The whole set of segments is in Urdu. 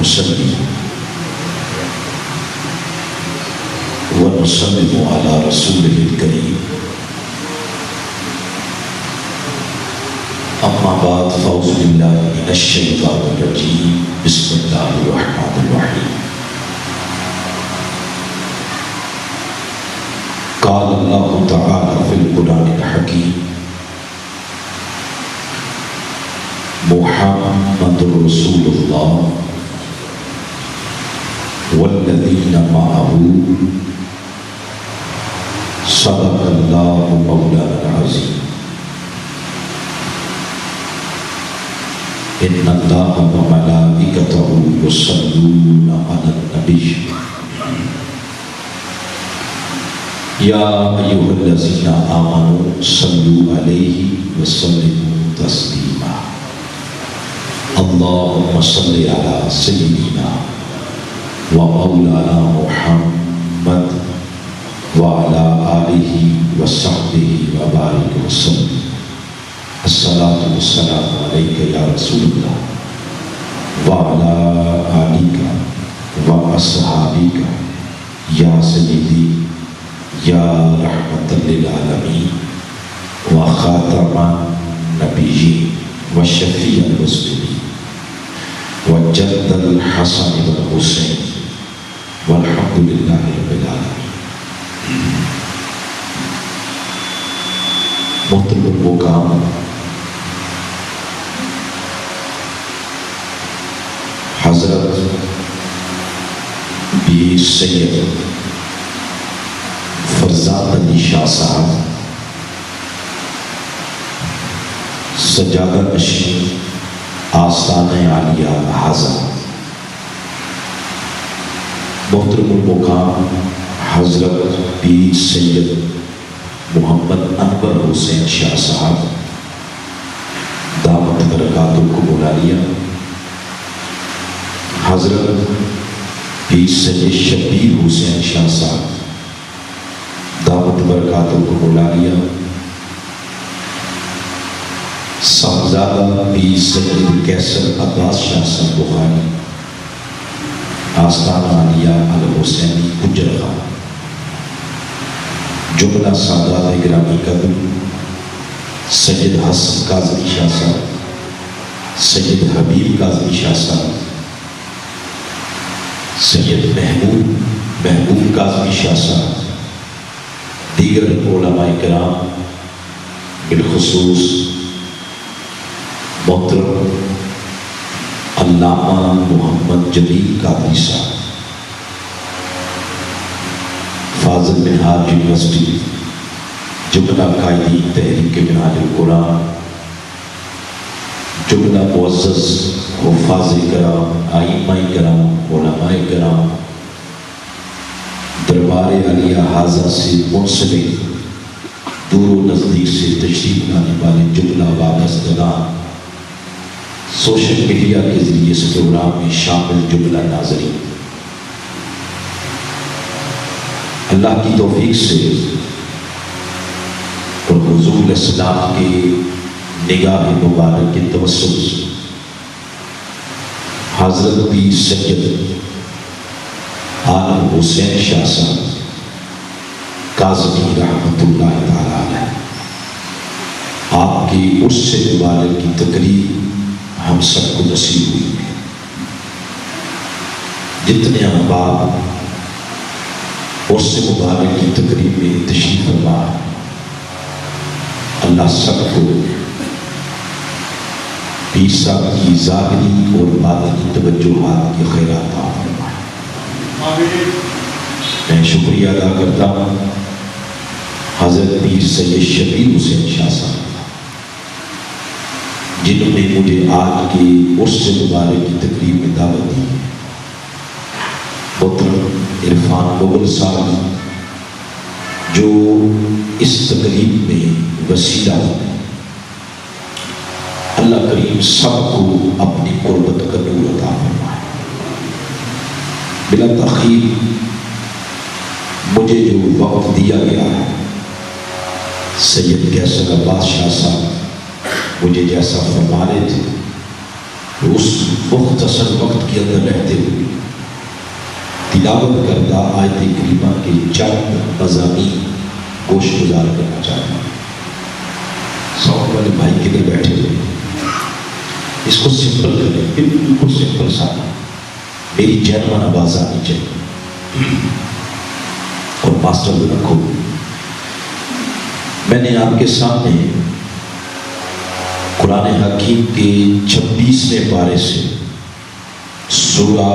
نصلي ونسلم على رسوله الكريم أما بعد فأعوذ بالله من الشيطان الرجيم بسم الله الرحمن الرحيم قال الله تعالى في القرآن الحكيم محمد رسول الله والذين معه صدق الله مولانا العظيم إن الله وملائكته يصلون على النبي يا أيها الذين آمنوا صلوا عليه وسلموا تسليما اللهم صل على سيدنا ومولانا محمد وعلى آله وصحبه وبارك وسلم الصلاة والسلام عليك يا رسول الله وعلى آلك وأصحابك يا سيدي يا رحمة للعالمين وخاتم النبيين وشفيع المسلمين وجد الحسن والحسين والحمد لله رب العالمين. محترم المقام حضرت پیر سید فرزاد علی شاہ صاحب سجادہ نشین آستانہ عالیہ حاضر، محترم المقام حضرت پیر سید محمد انور حسین شاہ صاحب دعوت برکاتکم العالیہ، حضرت پیر سید شبیر حسین شاہ صاحب دعوت برکاتکم العالیہ، صاحبزادہ پیر سید کیسر عباس شاہ صاحب بخاری آستانہ عالیہ الحسینی گجر خان، جملہ سادات گرامی قدر سید حسن کاظمی شاہ صاحب، سید حبیب کاظمی شاہ صاحب، سید محبوب کاظمی شاہ صاحب، دیگر علماء کرام، بالخصوص محترم علامہ محمد جلیل قادری صاحب، فاضل منہاج یونیورسٹی، جملہ قائدین تحریک منہاج القرآن، جملہ معزز حفاظ کرام، ائمہ کرام، علماء کرام، دربار عالیہ حاضر سے منسلک دور و نزدیک سے تشریف لانے والے جملہ وابستگان، سوشل میڈیا کے ذریعے اس پروگرام میں شامل جملہ ناظرین، اللہ کی توفیق سے اور حضور اسلام کے نگاہ مبارک کے توسط سے حضرت پیر سید عالم حسین شاہ صاحب کاظمی رحمۃ اللہ تعالیٰ علیہ آپ کی عرس مبارک کی تقریب ہم سب کو نصیب ہوئی ہے۔ جتنے احباب عرس مبارک کی تقریب میں تشریف فرما، اللہ سب کو پیر صاحب کی ظاہری اور باطنی توجہات کی خیرات عطا فرمائے۔ میں شکریہ ادا کرتا ہوں حضرت پیر سید شبیر حسین شاہ صاحب جنہوں نے مجھے آج کی عرس مبارک کی تقریب میں دعوت دی ہے، محترم عرفان مغل صاحب جو اس تقریب میں وسیلہ ہوتے ہیں، اللہ کریم سب کو اپنی قربت کا نور عطا فرمائے۔ بلا تاخیر مجھے جو وقت دیا گیا ہے، سید کیسر عباس شاہ صاحب مجھے جیسا فرما رہے تھے اس مختصر وقت کے اندر رہتے ہوئے تلاوت کردہ آیت کریمہ کے چند مضامین گوش گزار کرنا چاہتا ہوں۔ ساتھ والے بھائی کدھر بیٹھے ہوئے، اس کو سمپل کریں، بالکل سمپل سا، میری جینوان آواز آنی چاہیے۔ اور ماسٹر کو رکھو، میں نے آپ کے سامنے قرآن حکیم کے 26ویں پارے سے سورہ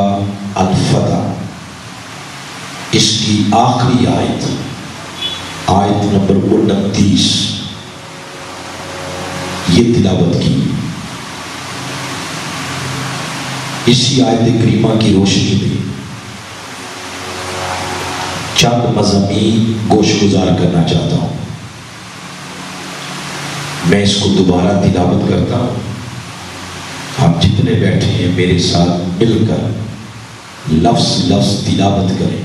الفتح، اس کی آخری آیت نمبر 29 یہ تلاوت کی۔ اسی آیت کریمہ کی روشنی میں چند مضامین گوش گزار کرنا چاہتا ہوں۔ میں اس کو دوبارہ تلاوت کرتا ہوں، آپ جتنے بیٹھے ہیں میرے ساتھ مل کر لفظ لفظ تلاوت کریں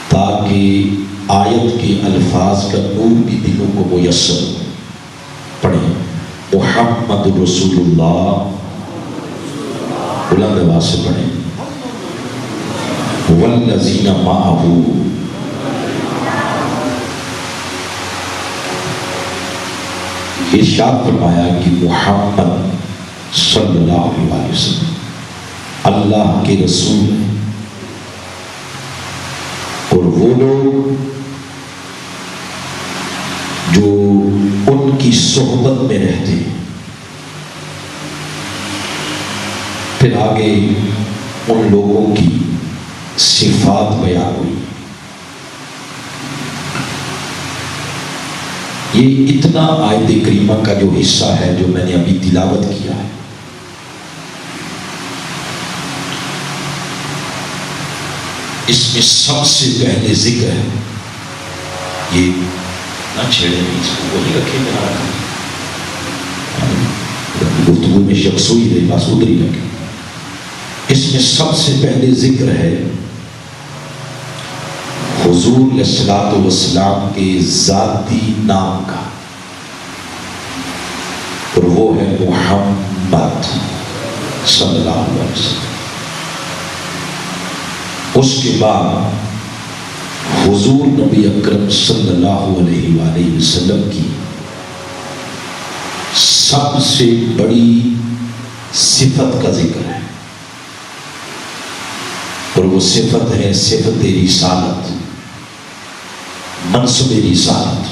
تاکہ آیت کے الفاظ کا نور بھی دلوں کو میسر ہو۔ پڑھیں، محمد رسول اللہ، بلند آواز سے پڑھیں، والذین معہ، ارشاد فرمایا کہ محمد صلی اللہ علیہ وسلم اللہ کے رسول ہیں، اور وہ لوگ جو ان کی صحبت میں رہتے ہیں۔ پھر آگے ان لوگوں کی صفات بیان ہوئی۔ یہ اتنا آیت کریمہ کا جو حصہ ہے جو میں نے ابھی تلاوت کیا ہے، اس میں سب سے پہلے ذکر ہے، یہ نہ چھیڑے، اس کو وہی رکھے نہ رکھے، گفتگو میں یکسوئی رہے، بس ادھر ہی رکھے۔ اس میں سب سے پہلے ذکر ہے حضور علیہ الصلوۃ والسلام کے ذاتی نام کا، اور وہ ہے محمد صلی اللہ علیہ وسلم۔ اس کے بعد حضور نبی اکرم صلی اللہ علیہ وآلہ وسلم کی سب سے بڑی صفت کا ذکر ہے، اور وہ صفت ہے صفت رسالت، منصب رسالت۔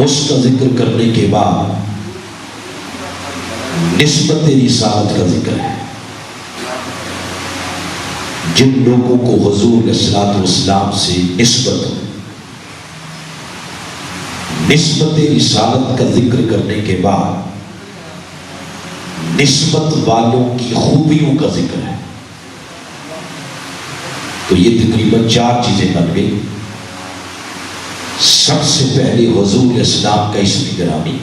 اس کا ذکر کرنے کے بعد نسبت رسالت کا ذکر ہے، جن لوگوں کو حضور علیہ الصلوۃ والسلام سے نسبت رسالت کا ذکر کرنے کے بعد نسبت والوں کی خوبیوں کا ذکر ہے۔ تو یہ تقریباً 4 چیزیں بن گئی۔ سب سے پہلے حضور علیہ السلام کا اسم گرامی،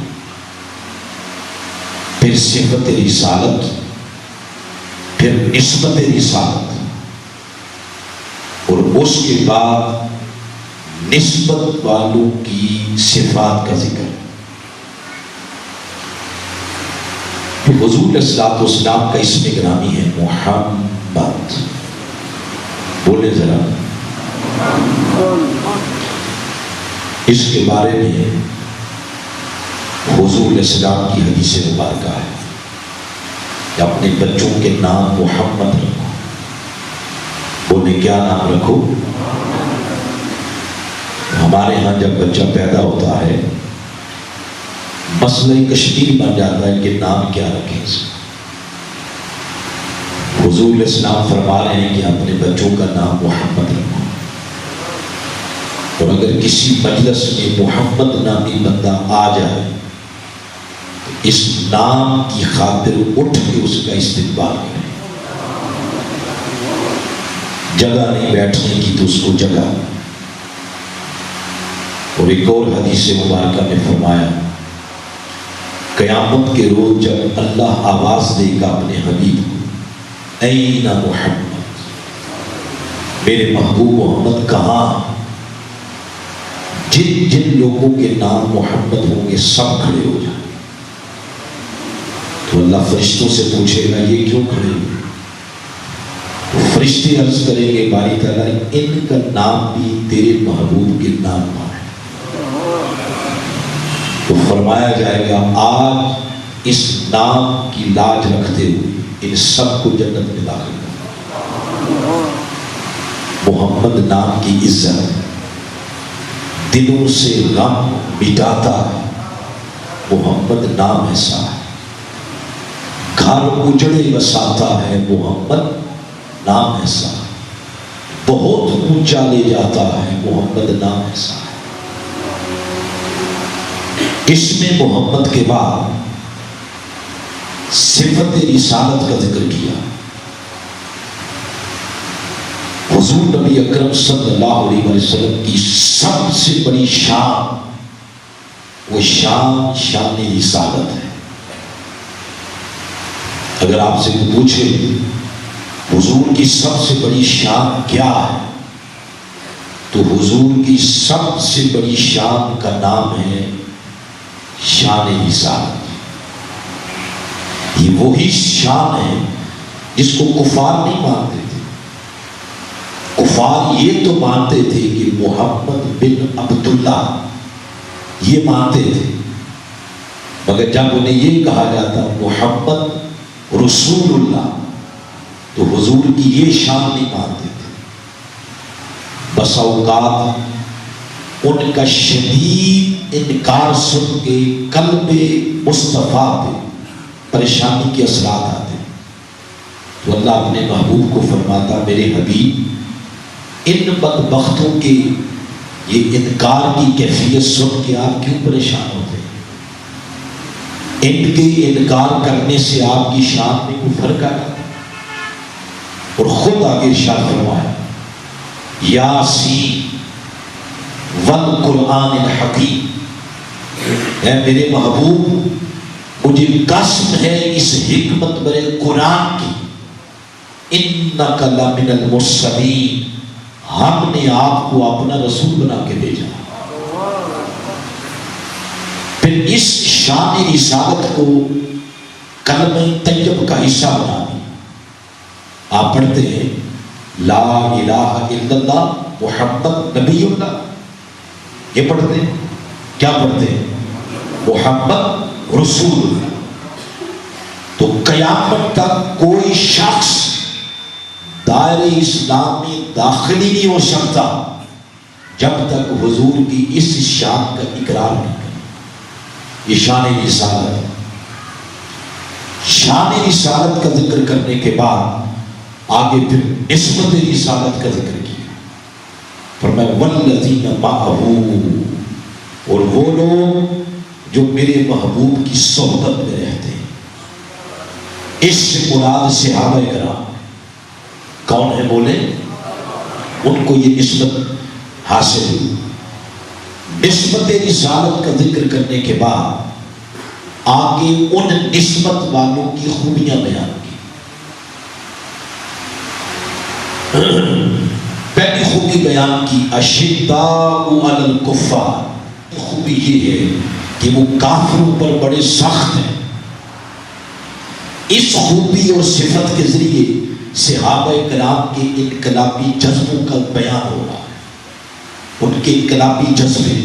پھر صفت رسالت، پھر نسبت رسالت، اور اس کے بعد نسبت والوں کی صفات کا ذکر۔ حضور علیہ الصلوۃ والسلام کا اسم گرامی ہے محمد، بولے ذرا۔ اس کے بارے میں حضور علیہ السلام کی حدیث مبارکہ ہے کہ اپنے بچوں کے نام محمد رکھو۔ بولے کیا نام رکھو؟ ہمارے ہاں جب بچہ پیدا ہوتا ہے مسئلہ کشمیر بن جاتا ہے کہ نام کیا رکھیں اس کا۔ حضور علیہ السلام فرما رہے ہیں کہ اپنے بچوں کا نام محمد رکھو، اور اگر کسی مجلس میں محمد نامی بندہ آ جائے تو اس نام کی خاطر اٹھ کے اس کا استقبال کریں، جگہ نہیں بیٹھنے کی تو اس کو جگہ۔ اور ایک اور حدیث مبارکہ میں فرمایا قیامت کے روز جب اللہ آواز دے گا اپنے حبیب کو، این محمد، میرے محبوب محمد کہاں؟ جن جن لوگوں کے نام محمد ہوں گے سب کھڑے ہو جائیں. تو اللہ فرشتوں سے پوچھے گا یہ کیوں کھڑے ہوئے؟ تو فرشتے عرض کریں گے باری تعالیٰ ان کا نام بھی تیرے محبوب کے نام پر ہے. تو فرمایا جائے گا آج اس نام کی لاج رکھتے ہوئے ان سب کو جنت میں داخل کرنا. محمد نام کی عزت دلوں سے غم مٹاتا ہے. محمد نام ایسا ہے گھر اجڑے بساتا ہے. محمد نام ایسا ہے بہت اونچا لے جاتا ہے. محمد نام ایسا ہے. اس میں محمد کے بعد صفت رسالت کا ذکر کیا. حضور نبی اکرم صلی اللہ علیہ وسلم کی سب سے بڑی شان وہ شان رسالت ہے. اگر آپ سے پوچھے حضور کی سب سے بڑی شان کیا ہے تو حضور کی سب سے بڑی شان کا نام ہے شان رسالت. یہ وہی شان ہے جس کو کفار نہیں مانتے تھے. کفار یہ تو مانتے تھے کہ محمد بن عبداللہ یہ مانتے تھے، مگر جب انہیں یہ کہا جاتا محمد رسول اللہ تو حضور کی یہ شان نہیں مانتے تھے. بس اوقات ان کا شدید انکار سن کے قلب مصطفیٰ پہ پریشانی کے اثرات آتے تو اللہ اپنے محبوب کو فرماتا میرے حبیب ان بدبختوں کے یہ انکار کی کیفیت سن کے آپ کیوں پریشان ہوتے ہیں؟ ان کے انکار کرنے سے آپ کی شان میں کوئی فرق آ جاتا. اور خود آگے ارشاد فرمایا یاسین والقرآن الحکیم، اے میرے محبوب مجھے قسم ہے اس حکمت برے قرآن کی، انک لمن المرسلین، ہم نے آپ کو اپنا رسول بنا کے بھیجا. پھر اس شان رسالت کو کلمہ طیب کا حصہ بنا دیا. آپ پڑھتے ہیں لا الہ الا اللہ محمد نبی اللہ، یہ پڑھتے ہیں. کیا پڑھتے ہیں؟ محمد رسول اللہ. تو قیامت تک کوئی شخص دائرہ اسلام میں داخل ہی نہیں ہو سکتا جب تک حضور کی اس شان کا اقرار نہیں کرے. یہ شان رسالت ہے. شان رسالت کا ذکر کرنے کے بعد آگے پھر نسبت رسالت کا ذکر کیا. فرمایا والذین معہ، اور وہ لوگ جو میرے محبوب کی صحبت میں رہتے ہیں. اس سے مراد صحابہ کرام کون ہے بولے؟ ان کو یہ نسبت حاصل ہوئی. نسبت رسالت کا ذکر کرنے کے بعد آگے ان نسبت والوں کی خوبیاں بیان کی. پہلی خوبی بیان کی اشداء علی الکفار. خوبی یہ ہے کہ وہ کافروں پر بڑے سخت ہیں. اس خوبی اور صفت کے ذریعے صحابہ کرام کے انقلابی جذبوں کا بیان ہو رہا ہے. ان کے انقلابی جذبے،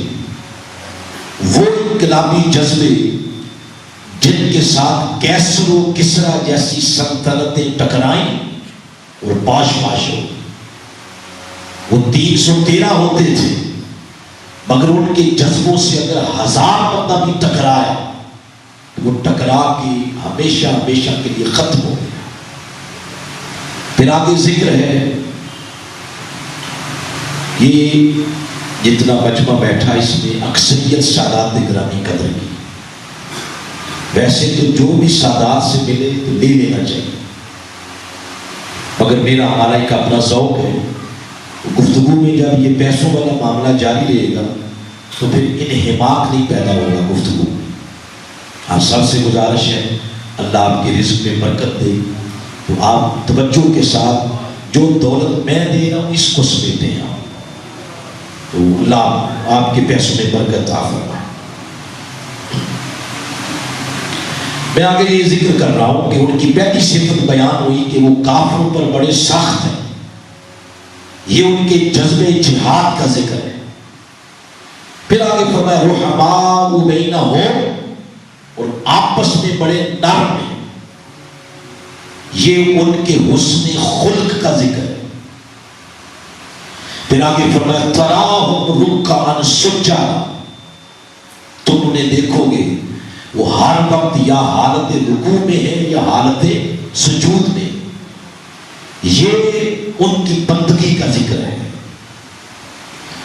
وہ انقلابی جذبے جن کے ساتھ کیسر و کسرا جیسی سلطنتیں ٹکرائیں اور باش ہو. وہ 313 ہوتے تھے مگر ان کے جذبوں سے اگر 1000 بندہ بھی ٹکرائے تو وہ ٹکرا کے ہمیشہ ہمیشہ کے لیے ختم ہو گیا. پھر آگے ذکر ہے یہ جتنا مجمع بیٹھا اس میں اکثریت سادات گرامی قدر کی. ویسے تو جو بھی سادات سے ملے تو لے لینا چاہیے، مگر میرا ہمارا ایک اپنا ذوق ہے. گفتگو میں جب یہ پیسوں والا معاملہ جاری رہے گا تو پھر انہماک نہیں پیدا ہوگا گفتگو. آپ سب سے گزارش ہے اللہ آپ کے رزق میں برکت دے تو آپ توجہ کے ساتھ جو دولت میں دے رہا ہوں اس کو سمیٹیں. تو اللہ آپ کے پیسوں میں برکت عطا فرمائے۔ میں آگے یہ ذکر کر رہا ہوں کہ ان کی پہلی صفت بیان ہوئی کہ وہ کافروں پر بڑے سخت ہیں، یہ ان کے جذبے جہاد کا ذکر ہے۔ پھر آگے فرمایا رحماء بینہم، اور آپس میں بڑے نرم ہیں، یہ ان کے حسن خلق کا ذکر ہے۔ پھر آگے فرمایا تراہم رکعا سجدا، تم انہیں دیکھو گے وہ ہر وقت یا حالت رکوع میں ہے یا حالت سجود میں، یہ ان کی بندگی کا ذکر ہے۔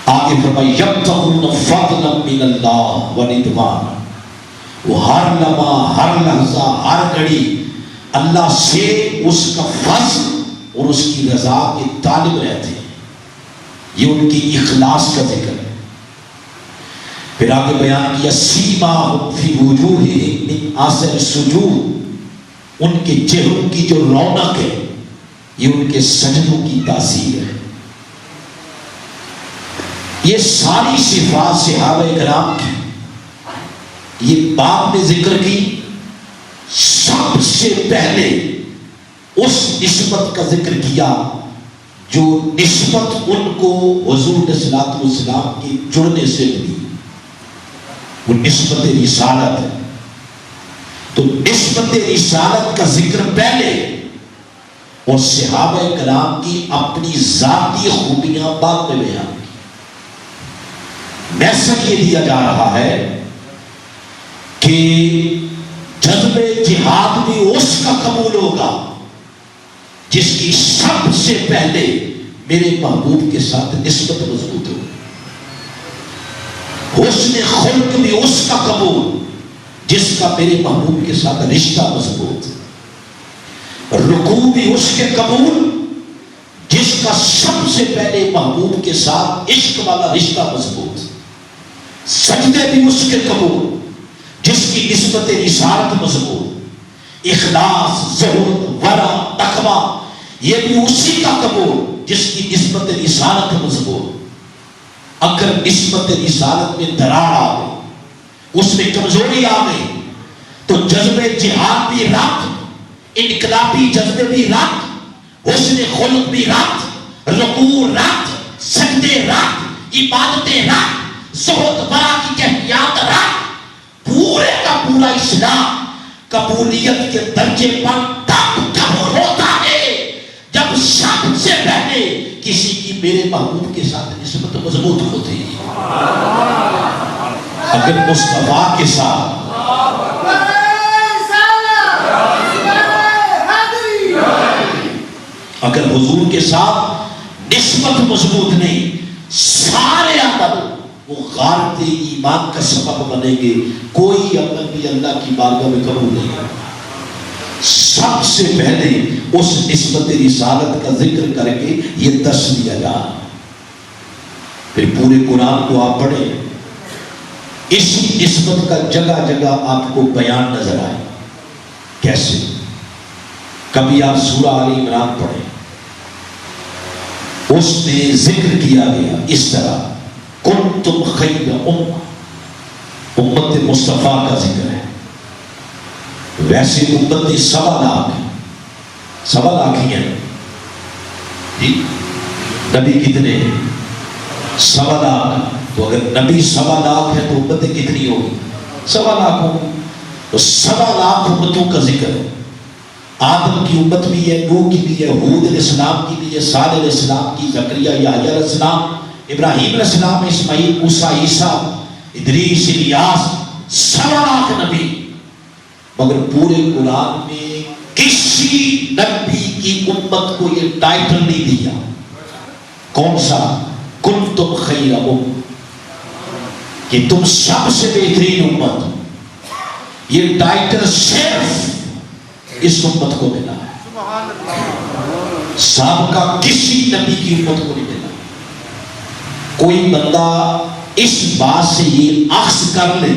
آگے فرمایا یبتغون فضلا من اللہ ورضوانا، وہ ہر لمحہ ہر لحظہ ہر گھڑی اللہ سے اس کا فضل اور اس کی رضا کے طالب رہتے ہیں، یہ ان کی اخلاص کا ذکر ہے۔ پھر آگے بیان کیا سیماہم فی وجوہہم من اثر السجود، ان کے چہروں کی جو رونق ہے یہ ان کے سجدوں کی تاثیر ہے۔ یہ ساری صفات صحابہ کرام کی یہ بات میں ذکر کی، سب سے پہلے اس نسبت کا ذکر کیا جو نسبت ان کو حضور صلی اللہ علیہ وسلم کے جڑنے سے ملی، وہ نسبت رسالت ہے۔ تو نسبت رسالت کا ذکر پہلے اور صحابہ کرام کی اپنی ذاتی خوبیاں بعد میں بیان کی۔ میسج یہ دیا جا رہا ہے کہ جذب جہاد بھی اس کا قبول ہوگا جس کی سب سے پہلے میرے محبوب کے ساتھ نسبت مضبوط ہو، حسن خلق بھی اس کا قبول جس کا میرے محبوب کے ساتھ رشتہ مضبوط، رکوع بھی اس کے قبول جس کا سب سے پہلے محبوب کے ساتھ عشق والا رشتہ مضبوط، سجدے بھی اس کے قبول جس کی نسبت رسالت مضبوط، اخلاص، زہد، ورع، تقویٰ یہ بھی اسی کا قبول جس کی نسبت رسالت مضبوط۔ اگر نسبت رسالت میں دراڑ آ گئی، اس میں کمزوری آ گئی، تو جذبے جہاد بھی رات، انقلابی جذبے بھی رات، حسن خلق بھی رات، رکوع رات، سجدے رات، عبادتیں رات، زہد ورع کی کیفیات رات، پورے کا پورا اسلام قبولیت کے درجے پر تب قبول ہوتا ہے جب سب سے پہلے کسی کی میرے محبوب کے ساتھ نسبت مضبوط ہوتی ہے۔ اگر مصطفیٰ کے ساتھ اگر حضور کے ساتھ نسبت مضبوط نہیں، سارے عمل وہ غارت ایمان کا سبب بنیں گے، کوئی عمل بھی اللہ کی بارگاہ میں قبول نہیں ہے۔ سب سے پہلے اس نسبت رسالت کا ذکر کر کے یہ درس دیا جا رہا ہے۔ پھر پورے قرآن کو آپ پڑھیں، اسی نسبت کا جگہ جگہ آپ کو بیان نظر آئے۔ کیسے؟ کبھی آپ سورہ آل عمران پڑھیں، اس میں ذکر کیا گیا اس طرح کنتم خیر امت مصطفیٰ کا ذکر ہے۔ ویسے امت 1.25 لاکھ ہے، 1.25 لاکھ ہی ہیں جی، نبی کتنے ہیں؟ 1.25 لاکھ۔ تو اگر نبی 1.25 لاکھ ہے تو امتیں کتنی ہوگی؟ 1.25 لاکھ ہوگی۔ تو 1.25 لاکھ امتوں کا ذکر ہے۔ آدم کی امت بھی ہے، نوح کی بھی ہے، ہود علیہ السلام کی بھی ہے، صالح علیہ السلام کی، زکریا، یحییٰ علیہ السلام، ابراہیم علیہ السلام، اسماعیل، موسیٰ، عیسیٰ، ادریس، الیاس، 1.25 لاکھ نبی۔ مگر پورے قرآن میں کسی نبی کی امت کو یہ ٹائٹل نہیں دیا۔ کون سا؟ کنتم خیر کہ تم سب سے بہترین امت۔ یہ ٹائٹل صرف اس امت کو ملا ہے، سابقہ کسی نبی کی امت کو نہیں ملا۔ کوئی بندہ اس بات سے یہ اخذ کر لے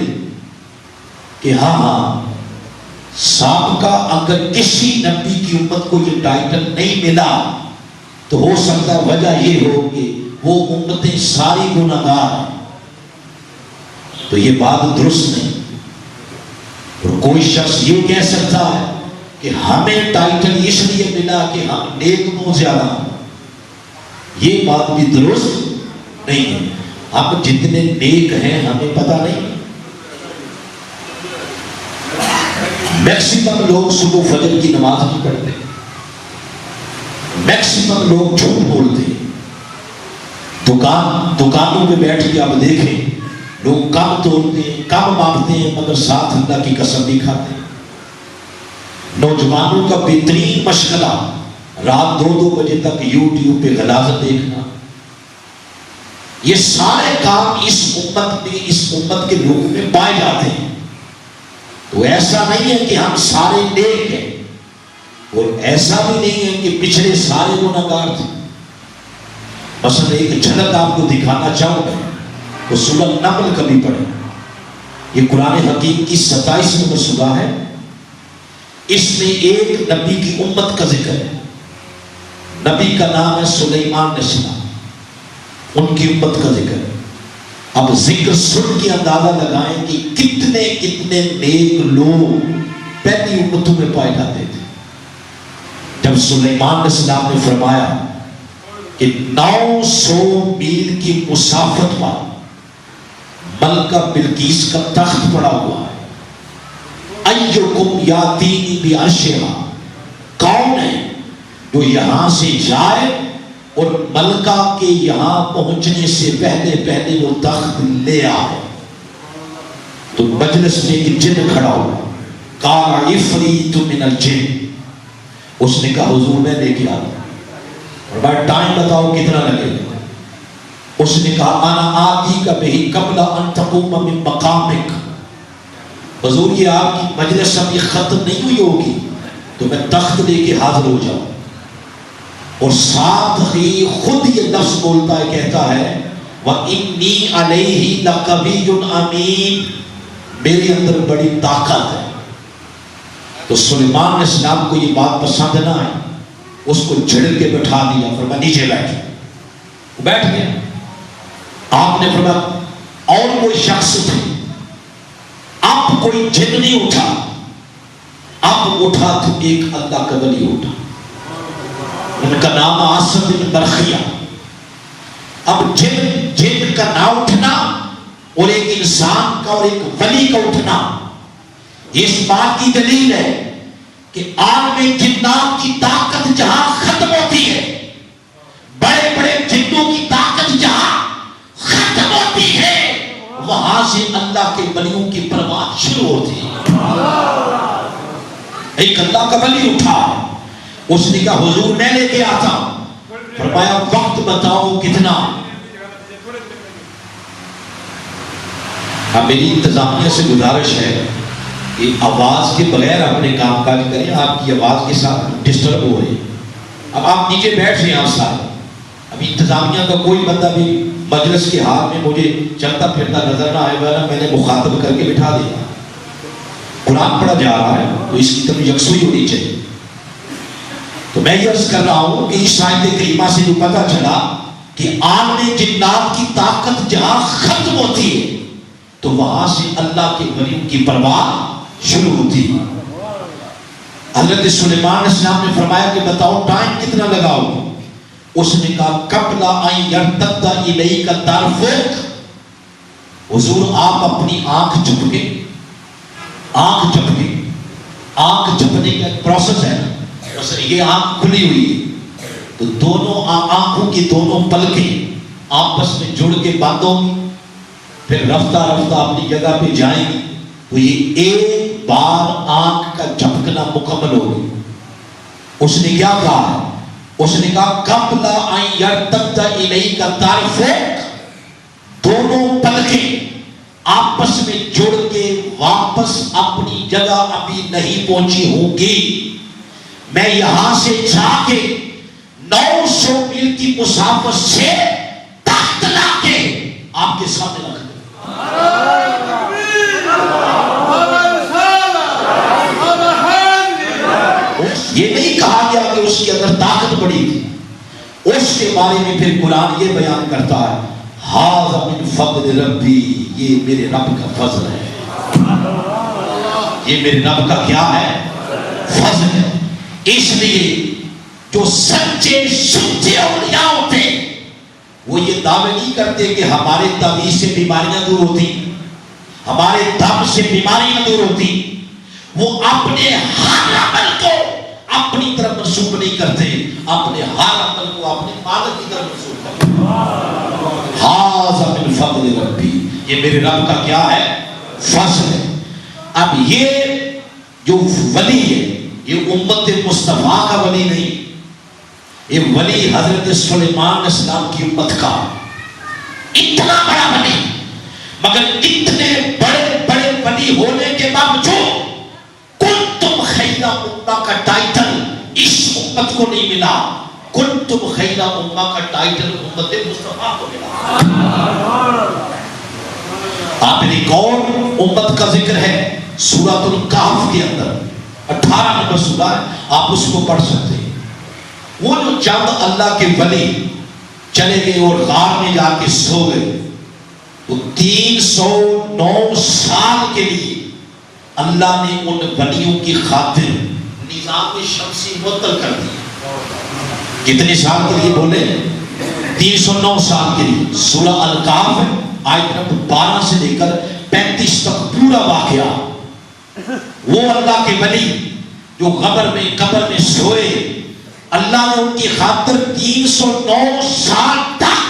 کہ ہاں سابقہ اگر کسی نبی کی امت کو یہ ٹائٹل نہیں ملا تو ہو سکتا ہے وجہ یہ ہو کہ وہ امتیں ساری گناہگار ہیں، تو یہ بات درست نہیں۔ اور کوئی شخص یہ کہہ سکتا ہے کہ ہمیں ٹائٹل اس لیے ملا کہ ہم نیک بہت زیادہ ہیں، یہ بات بھی درست نہیں ہے۔ ہم جتنے نیک ہیں ہمیں پتہ نہیں۔ میکسیمم لوگ صبح فجر کی نماز نہیں پڑھتے، میکسیمم لوگ جھوٹ بولتے ہیں، دکانوں پہ بیٹھ کے آپ دیکھیں لوگ کم توڑتے ہیں، کم مانگتے ہیں، مگر ساتھ اللہ کی قسم نہیں کھاتے۔ نوجوانوں کا بہترین مشغلہ رات 2 بجے تک یوٹیوب پہ غلاظت دیکھنا، یہ سارے کام اس امت کے لوگوں میں پائے جاتے ہیں۔ تو ایسا نہیں ہے کہ ہم سارے نیک ہیں، اور ایسا بھی نہیں ہے کہ پچھلے سارے گناہگار تھے۔ مثلا ایک جھلک آپ کو دکھانا چاہوں گا، تو سورہ نمل کبھی پڑھیں، یہ قرآن حکیم کی 27 نمبر سورہ ہے۔ اس میں ایک نبی کی امت کا ذکر ہے، نبی کا نام ہے سلیمان علیہ السلام، ان کی امت کا ذکر ہے۔ اب ذکر سن کے اندازہ لگائیں کہ کتنے کتنے نیک لوگ پہلی امتوں میں پائے جاتے تھے۔ جب سلیمان علیہ السلام نے فرمایا کہ 900 میل کی مسافت پر ملکہ بلقیس کا تخت پڑا ہوا ہے، ایکم یاتینی بعرشہا، کون ہے جو یہاں سے جائے اور ملکہ کے یہاں پہنچنے سے پہلے پہلے وہ تخت لے آئے؟ تو مجلس میں ایک جن کھڑا ہوا، قال عفریت من الجن، اس نے کہا حضور میں لے کے آ رہا ہوں، اور بھائی ٹائم بتاؤ کتنا لگے گا؟ اس نے کہا انا آتی کا بہی قبل ان تقوم من مقامک، حضور یہ آپ کی مجلس ابھی ختم نہیں ہوئی ہوگی تو میں تخت لے کے حاضر ہو جاؤں۔ اور ساتھ ہی خود یہ لفظ بولتا ہے، کہتا ہے وَإِنِّي عَلَيْهِ لَقَوِيٌّ أَمِينٌ، میرے اندر بڑی طاقت ہے۔ تو سلیمان علیہ السلام کو یہ بات پسند نہ آئی، اس کو جھڑ کے بٹھا دیا، فرمایا نیچے بیٹھ، وہ بیٹھ گیا۔ آپ نے فرمایا اور کوئی شخص تھے، اب کوئی جن نہیں اٹھا، اب اٹھا تو ایک اللہ کا ولی اٹھا، ان کا نام عاصم بن برخیہ۔ اب جن کا نہ اٹھنا اور ایک انسان کا اور ایک ولی کا اٹھنا، اس بات کی دلیل ہے کہ عالم جنات کی طاقت جہاں ختم ہوتی ہے، بڑے بڑے جنوں کی طاقت جہاں ختم ہوتی ہے، وہاں سے اللہ کے ولیوں کی پرواز شروع ہوتی ہے۔ ایک اللہ کا ولی اٹھا، اس نے کہا حضور میں لے کے آتا ہوں، فرمایا وقت بتاؤ کتنا؟ اب میری انتظامیہ سے گزارش ہے کہ آواز کے بغیر اپنے کام کاج کریں، آپ کی آواز کے ساتھ ڈسٹرب ہو رہی ہے۔ اب آپ نیچے بیٹھ رہے ہیں، آپ سارے، اب انتظامیہ کا کوئی بندہ بھی مجلس کے ہاتھ میں مجھے چلتا پھرتا نظر نہ آئے گا نا، میں نے مخاطب کر کے بٹھا دیا۔ قرآن پڑھا جا رہا ہے تو اس کی طرف یکسوئی ہونی چاہیے۔ تو میں یہ عرض کر رہا ہوں کہ اس آیت کریمہ سے جو پتہ چلا کہ عالم جنات کی طاقت جہاں ختم ہوتی ہے تو وہاں سے اللہ کے ولیوں کی پرواز شروع ہوتی ہے۔ حضرت سلیمان علیہ السلام نے فرمایا کہ بتاؤ ٹائم کتنا لگاؤ گے؟ اس نے کہا قبل ان یرتد الیک طرفک، حضور آپ اپنی آنکھ جھپکے، آنکھ جھپکے، آنکھ جھپنے کا ایک پروسیس ہے، یہ آنکھ کھلی ہوئی ہے تو دونوں آنکھوں کی دونوں پلکیں آپس میں جڑ کے بند ہوں گی، پھر رفتہ رفتہ اپنی جگہ پہ جائیں گی، تو یہ ایک بار آنکھ کا جھپکنا مکمل ہوگی۔ اس نے کیا کہا؟ اس نے کہا قبل ان یرتد الیک طرفک، دونوں پلکیں آپس میں جڑ کے واپس اپنی جگہ ابھی نہیں پہنچی ہوں گی، میں یہاں سے جا کے 900 میل کی مسافت سے تخت لا کے آپ کے سامنے رکھ دوں۔ یہ نہیں کہا گیا کہ اس کے اندر طاقت بڑی تھی، اس کے بارے میں پھر قرآن یہ بیان کرتا ہے ھذا من فضل ربی، یہ میرے رب کا فضل ہے، یہ میرے رب کا کیا ہے؟ فضل ہے۔ اس لیے جو سچے سچے اولیاء ہوتے وہ یہ دعوے نہیں کرتے کہ ہمارے تعویذ سے بیماریاں دور ہوتی، ہمارے دم سے بیماریاں دور ہوتی، وہ اپنے ہر عمل کو اپنی طرف منسوب نہیں کرتے، اپنے ہر عمل کو اپنے مالک کی طرف منسوب کرتے۔ ھذا من فضل ربی، یہ میرے رب کا کیا ہے؟ فضل ہے۔ اب یہ جو ولی ہے یہ امت مصطفیٰ کا ولی نہیں، یہ ولی حضرت سلیمان علیہ السلام کی امت کا، اتنا بڑا ولی، مگر اتنے بڑے بڑے ولی ہونے کے باوجود کنتم خیر امہ کا ٹائٹل اس امت کو نہیں ملا، کنتم خیر امہ کا ٹائٹل امت مصطفیٰ کو ملا۔ آپ ایک اور امت کا ذکر ہے سورۃ الکہف کے اندر، 18 نمبر سورہ ہے، آپ اس کو پڑھ سکتے ہیں۔ وہ جو چند اللہ کے ولی چلے گئے اور غار میں جا کے سو گئے، تو 309 سال کے لیے اللہ نے ان ولیوں کی خاطر نظام شمسی معطل کر دیا۔ کتنے سال کے لیے بولے؟ 309 سال کے لیے۔ سورہ الکہف آیت نمبر 12 سے لے کر 35 تک پورا واقعہ۔ وہ اللہ کے ولی جو قبر میں سوئے، اللہ نے ان کی خاطر 309 سال تک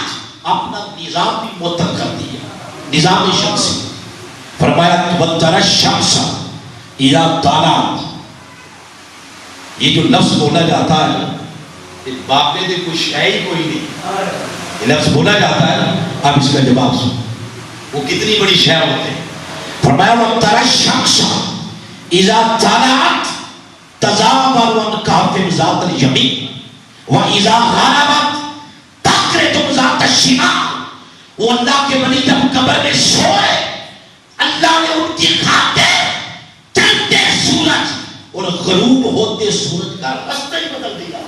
اپنا نظام بھی معطل کر دیا، نظام شمسی۔ فرمایا وَتَرَى الشَّمْسَ إِذَا طَلَعَتْ، یہ جو لفظ بولا جاتا ہے باقی دے کوئی شے ہی کوئی نہیں، یہ لفظ بولا جاتا ہے، اب اس کا جواب سن وہ کتنی بڑی شے ہوتے ہیں۔ فرمایا وَتَرَى الشَّمْسَ إِذَا طَلَعَتْ تزاور عن كهف ذات اليمين وإذا غربت تقرضهم ذات الشمال۔ وہ اللہ کے ولی جب قبر میں سوئے، اللہ نے ان کی خاطر چلتے سورج اور غروب ہوتے سورج کا راستہ ہی بدل دیا۔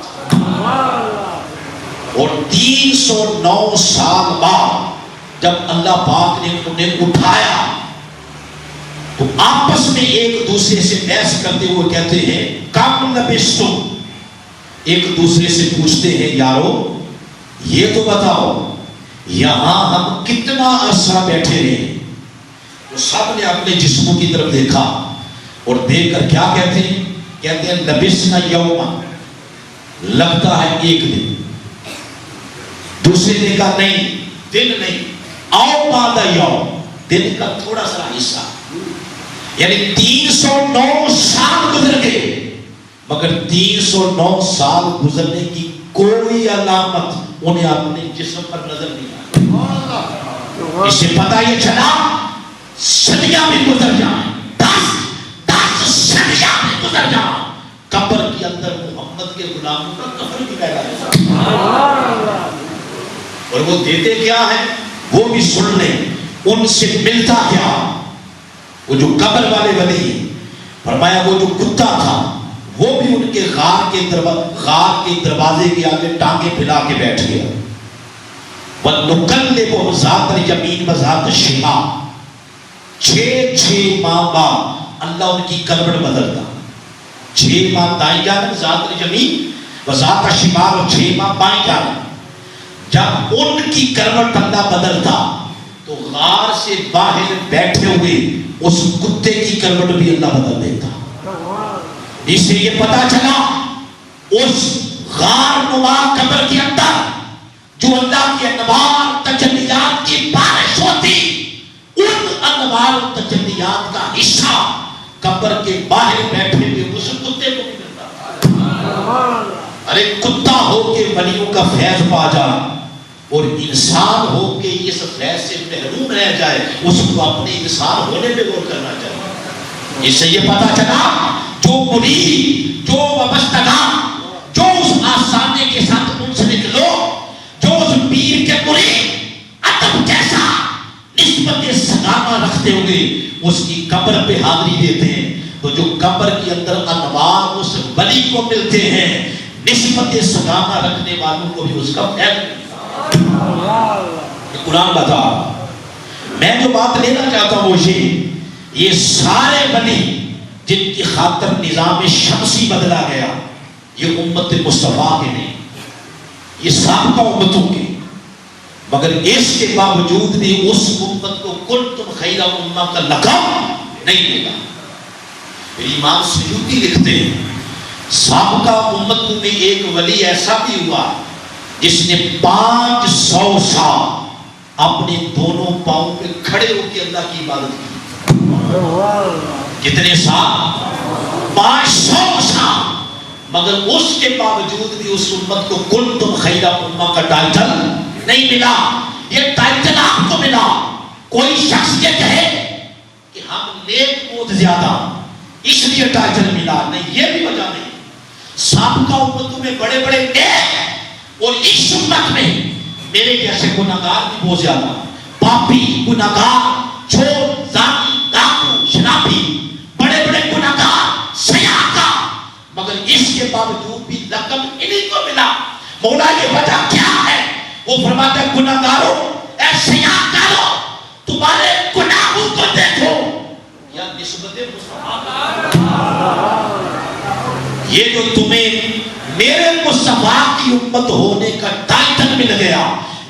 اور 309 سال بعد جب اللہ پاک نے انہیں اٹھایا تو آپس میں ایک دوسرے سے بحث کرتے ہوئے کہتے ہیں کم لبستم، ایک دوسرے سے پوچھتے ہیں یارو یہ تو بتاؤ یہاں ہم کتنا عرصہ بیٹھے رہے؟ تو سب نے اپنے جسموں کی طرف دیکھا اور دیکھ کر کیا کہتے ہیں؟ کہتے ہیں لبسنا یوما، لگتا ہے ایک دن۔ دوسرے نے کہا نہیں، دن نہیں، آؤ بعد یوم، دن کا تھوڑا سا حصہ۔ یعنی 309 سال گزر گئے، مگر 309 سال گزرنے کی کوئی علامت انہیں اپنے جسم پر نظر نہیں آئی۔ اس سے پتہ یہ چلا صدیاں بھی گزر جائیں، 10 صدیاں بھی گزر جائیں، قبر کے اندر محمد کے غلاموں کا کفن بھی پیدا ہوتا۔ اور وہ دیتے کیا ہے وہ بھی سن لیں، ان سے ملتا کیا؟ وہ جو قبر والے ولی، فرمایا وہ جو کتا تھا وہ بھی ان کے غار کے دروازے کے آگے ٹانگیں پھیلا کے بیٹھ گیا۔ وَنُقَلِّبُهُمْ ذَاتَ الْيَمِينِ وَذَاتَ الشِّمَالِ، 6 ماہ بعد اللہ ان کی کروٹ بدلتا، 6 ماہ دائیں جانب ذات الیمین وذات الشمال، اور 6 ماہ بائیں جانب۔ جب ان کی کروٹ اللہ بدلتا تو غار سے باہر بیٹھے ہوئے اس کتے کی کروٹ بھی اللہ بدل دیتا۔ اس سے یہ پتا چلا اس غار نما قبر کے اندر جو اللہ کے انوار تجلیات کی بارش ہوتی، ان انوار تجلیات کا حصہ قبر کے باہر بیٹھے ہوئے اس کتے کو بھی ملتا۔ ارے کتا ہو کے ولیوں کا فیض پا جائے اور انسان ہو کے اس فیض سے محروم رہ جائے، اس کو اپنے انسان ہونے پہ غور کرنا چاہیے۔ اس سے یہ پتا چلا جو مرید، جو وابستگان، جو اس آسانے کے ساتھ منسلک لوگ، جو اس پیر کے مرید ادب جیسا نسبت سلامہ رکھتے ہوئے اس کی قبر پہ حاضری دیتے ہیں، تو جو قبر کے اندر انوار اس ولی کو ملتے ہیں نسبت سگانا رکھنے والوں کو بھی اس کا فیض ملتا ہے۔ قرآن بتا، میں جو بات لینا چاہتا ہوں وہ یہ سارے ولی جن کی خاطر نظام شمسی بدلا گیا، یہ امت مصطفیٰ کے نہیں، یہ سابقہ امتوں کے، مگر اس کے باوجود بھی اس امت کو کنتم خیر امہ کا لقب نہیں ملا۔ امام سیوطی لکھتے ہیں سابقہ امتوں میں ایک ولی ایسا بھی ہوا جس نے 500 سال اپنے دونوں پاؤں پہ کھڑے ہو کے اللہ کی عبادت کی۔ کتنے سال؟ 500 سال، مگر اس کے باوجود بھی اس امت کو کنتم خیر امہ کا ٹائٹل نہیں ملا۔ یہ ٹائٹل آپ کو ملا، کوئی شخص یہ کہے کہ ہم نیک بہت زیادہ اس لیے ٹائٹل ملا، نہیں، یہ بھی وجہ نہیں۔ سابقہ امتوں میں بڑے بڑے نیک، اور اس امت میں میرے جیسے گناہگار بھی بہت زیادہ، پاپی، گناہگار، چور، زانی، ڈاکو، شرابی، بڑے بڑے گناہگار، سیاکار، مگر اس کے باوجود بھی لقب انہیں کو ملا۔ مولا یہ وجہ کیا ہے؟ وہ فرماتا ہے گناہگاروں، اے سیاکاروں، تمہارے گناہوں کو دیکھو یا نسبت مصطفیٰ، یہ جو تمہیں میرے مصطفیٰ کی امت ہونے کا ٹائٹل مل گیا،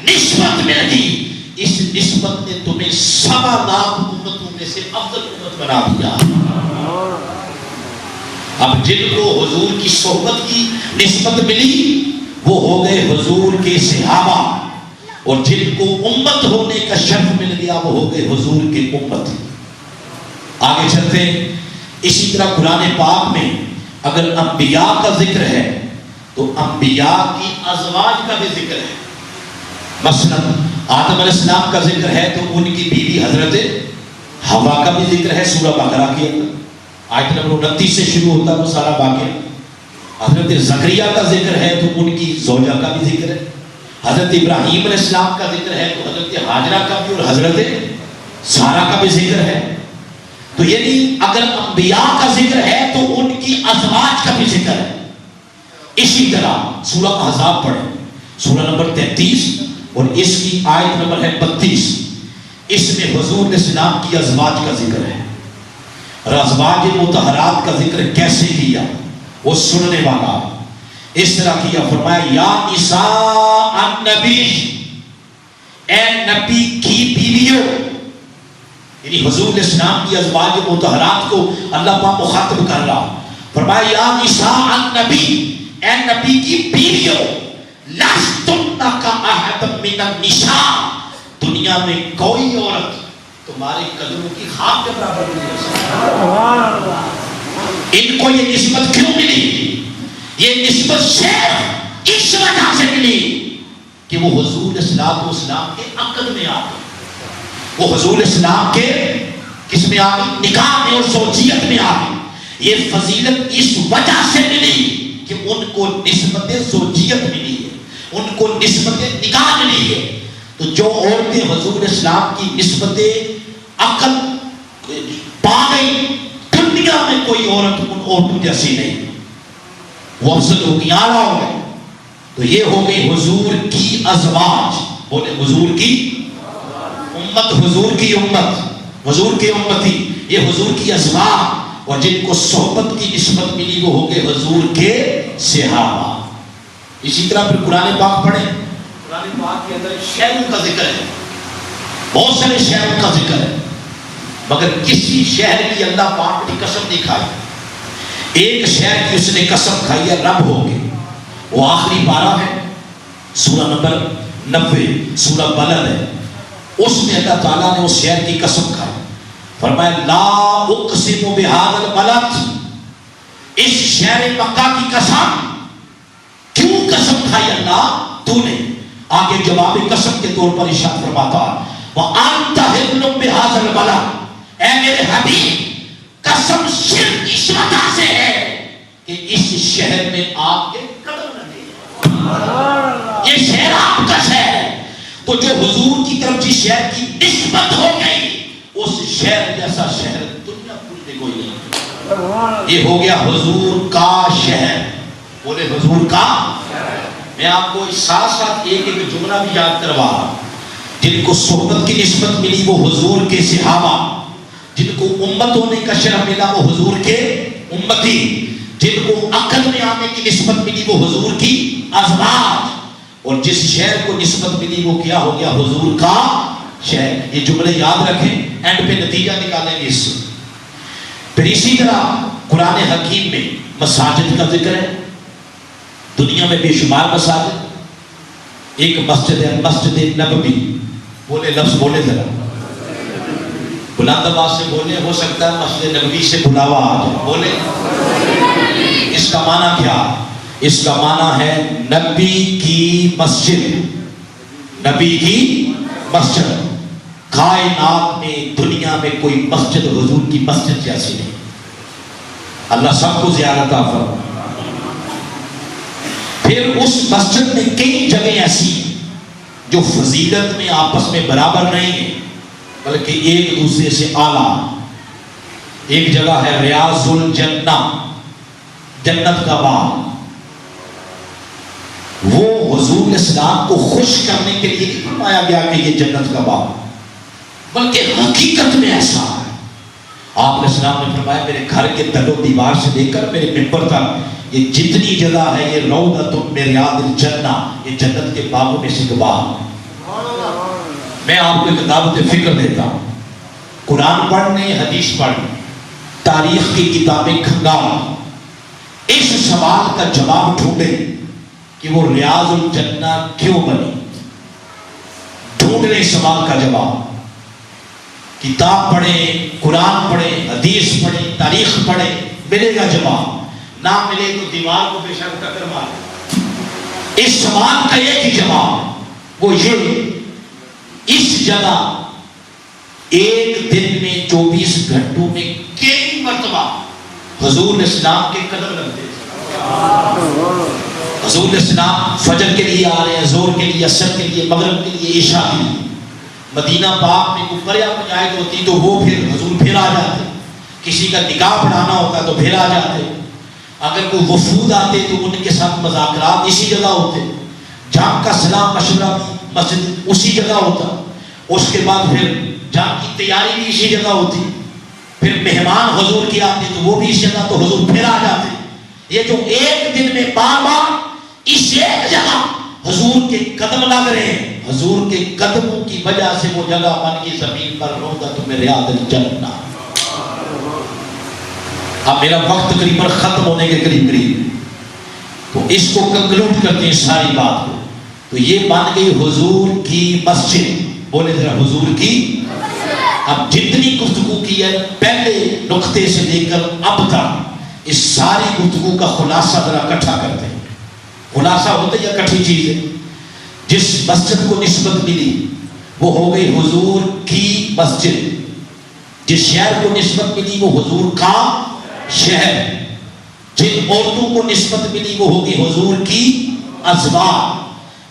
نسبت مل گئی، اس نسبت نے تمہیں 7 لاکھ امتوں میں سے افضل امت بنا دیا۔ اب جن کو حضور کی صحبت کی نسبت ملی وہ ہو گئے حضور کے صحابہ، اور جن کو امت ہونے کا شرف مل گیا وہ ہو گئے حضور کے امت۔ آگے چلتے ہیں، اسی طرح قرآن پاک میں اگر انبیاء کا ذکر ہے تو انبیاء کی ازواج کا بھی ذکر ہے۔ مثلا آدم علیہ السلام کا ذکر ہے تو ان کی بیوی حضرت حوا کا بھی ذکر ہے سورہ بقرہ کے اندر، آیت نمبر 29 سے شروع ہوتا ہے وہ سارا واقعہ۔ حضرت زکریا کا ذکر ہے تو ان کی زوجہ کا بھی ذکر ہے۔ حضرت ابراہیم علیہ السلام کا ذکر ہے تو حضرت ہاجرہ کا بھی اور حضرت سارہ کا بھی ذکر ہے۔ تو یعنی اگر انبیاء کا ذکر ہے تو ان کی ازواج کا بھی ذکر ہے۔ اسی طرح سورہ احزاب پڑھیں، سورہ نمبر 33 اور اس کی آیت نمبر ہے 32، اس میں حضور علیہ السلام کی ازواج کا ذکر ہے۔ اور ازواج مطہرات کا ذکر کیسے کیا وہ سننے والا اس طرح کیا، فرمایا یا نساء النبی، اے نبی کی بیویوں، یعنی حضور علیہ السلام کی ازواج مطہرات کو اللہ پاک مخاطب کر رہا، فرمایا یا نساء النبی، اے نبی کی بیویوں، لستن کاحد من النساء، دنیا میں کوئی عورت تمہارے قدموں کی خاک کے برابر نہیں ہو سکتی۔ ان کو یہ نسبت کیوں ملی؟ یہ نسبت صرف اس وجہ سے ملی کہ وہ حضور اسلام کے عقد میں آ گئے، وہ حضور اسلام کے کس میں آ گئی؟ نکاح میں اور زوجیت میں آ گئی۔ یہ فضیلت اس وجہ سے ملی کہ ان کو نسبت زوجیت ملی ہے، ان کو نسبت نکاح ملی ہے۔ تو جو عورتیں حضور اسلام کی نسبت عقل پا گئی، دنیا میں کوئی عورت ان عورتوں جیسی نہیں، وہ افضل ہو گئی، اعلیٰ ہو گئی۔ تو یہ ہو گئی حضور کی ازواج، بولے حضور کی امت، حضور کی امت، حضور کے امتی، یہ حضور کی ازواج، اور جن کو صحبت کی نسبت ملی وہ ہو گئے حضور کے صحابہ۔ اسی طرح پھر قرآن پاک پڑھیں، قرآن پاک کے اندر شہروں کا ذکر ہے، بہت سارے شہروں کا ذکر ہے، مگر کسی شہر کی اللہ پاک نے قسم نہیں کھائی۔ ایک شہر کی اس نے قسم کھائی ہے، رب ہو گئے، وہ آخری پارہ ہے، سورہ نمبر 90، سورہ بلد ہے، اس میں اللہ تعالیٰ نے اس شہر کی قسم کھائی، فرمایا لا اقسم بہذا البلد، اس شہر مکہ کی قسم۔ کیوں قسم کھائی اللہ تو نے؟ آگے جواب قسم کے طور پر ارشاد فرماتا وَأَنْتَ حِلٌّ بِهَذَا الْبَلَدِ، اے میرے حبیب قسم صرف اس وجہ سے ہے کہ اس شہر میں آپ کے قدم لگے، یہ شہر آپ کا شہر ہے۔ تو جو حضور کی طرف جس شہر کی نسبت ہو گئی اس شہر جیسا شہر دنیا پوری میں کوئی نہیں، یہ ہو گیا حضور کا شہر۔ بولے حضور کا. میں آپ کو ساتھ ساتھ ایک ایک جملہ بھی یاد کروا رہا ہوں. جن کو صحبت کی نسبت ملی وہ حضور کے صحابہ، جن کو امت ہونے کا شرف ملا وہ حضور کے امتی، جن کو عقل میں آنے کی نسبت ملی وہ حضور کی ازواج، اور جس شہر کو نسبت ملی وہ کیا ہو گیا؟ حضور کا شہر. یہ جملے یاد رکھیں، اینڈ پہ نتیجہ نکالیں گے اس سے. پھر اسی طرح قرآن حکیم میں مساجد کا ذکر ہے. دنیا میں بے شمار مساجد. ایک مسجد ہے مسجد نبوی. بولے لفظ بولے ذرا بلند آواز سے بولے. ہو سکتا ہے مسجد نبوی سے بلاوا آ جائے. بولے اس کا معنی کیا؟ اس کا معنی ہے نبی کی مسجد. نبی کی مسجد. کائنات میں دنیا میں کوئی مسجد حضور کی مسجد جیسی نہیں. اللہ سب کو زیارت عطا فرمائے. پھر اس مسجد میں کئی جگہ ایسی ہیں جو فضیلت میں آپس میں برابر نہیں ہیں بلکہ ایک دوسرے سے اعلیٰ. ایک جگہ ہے ریاض الجنہ، جنت کا باغ. وہ حضور اسلام کو خوش کرنے کے لیے نہیں فرمایا گیا کہ یہ جنت کا باغ، بلکہ حقیقت میں ایسا ہے. آپ نے اسلام نے فرمایا میرے گھر کے در و دیوار سے لے کر میرے ممبر تک یہ جتنی جگہ ہے یہ روضۃ من ریاض الجنہ، یہ جنت کے باغوں میں سے ایک باغ. میں آپ کو ایک دعوت فکر دیتا ہوں. قرآن پڑھنے، حدیث پڑھنے، تاریخ کی کتابیں کھنگالیں، اس سوال کا جواب ڈھونڈیں کہ وہ ریاض الجنہ کیوں بنی. ڈھونڈنے سوال کا جواب. کتاب پڑھیں، قرآن پڑھیں، حدیث پڑھیں، تاریخ پڑھیں، ملے گا جواب. نہ ملے تو دیوار کو بے شک ٹکر مارے. اس سوال کا ایک ہی جواب، وہ یہ: اس جگہ ایک دن میں 24 گھنٹوں میں کئی مرتبہ حضور اسلام کے قدم لگتے ہیں. حضور اسلام فجر کے لیے آ رہے ہیں، ظہر کے لیے، عصر کے لیے، مغرب کے لیے، عشاء کے لیے. مدینہ پاک میں کوئی قریہ پنجائت ہوتی تو وہ پھر حضور پھر آ جاتے. کسی کا نکاح پڑھانا ہوتا تو پھر آ جاتے. اگر کوئی وفود آتے تو ان کے ساتھ مذاکرات اسی جگہ ہوتے. جنگ کا سلام مشورہ بھی مسجد اسی جگہ ہوتا. اس کے بعد پھر جنگ کی تیاری بھی اسی جگہ ہوتی. پھر مہمان حضور کی آتے تو وہ بھی اس جگہ، تو حضور پھر آ جاتے. یہ جو ایک دن میں بار بار اس ایک جگہ حضور کے قدم لگ رہے ہیں، حضور کے قدموں کی وجہ سے وہ جگہ بن گئی زمین پر روضۃ من ریاض الجنہ. اب میرا وقت تقریباً ختم ہونے کے قریب تو اس کو کنکلوڈ کرتے ہیں ساری بات کو. تو یہ بن گئی حضور کی مسجد. بولے ذرا حضور کی. اب جتنی گفتگو کی ہے پہلے نقطے سے لے کر اب تک، اس ساری گفتگو کا خلاصہ ذرا اکٹھا کرتے ہیں. خلاصہ ہوتا ہے یا کٹھی چیز ہے؟ جس مسجد کو نسبت ملی وہ ہو گئی حضور کی مسجد. جس شہر کو نسبت ملی وہ حضور کا شہر. جن عورتوں کو نسبت ملی وہ ہوگی حضور کی ازواج.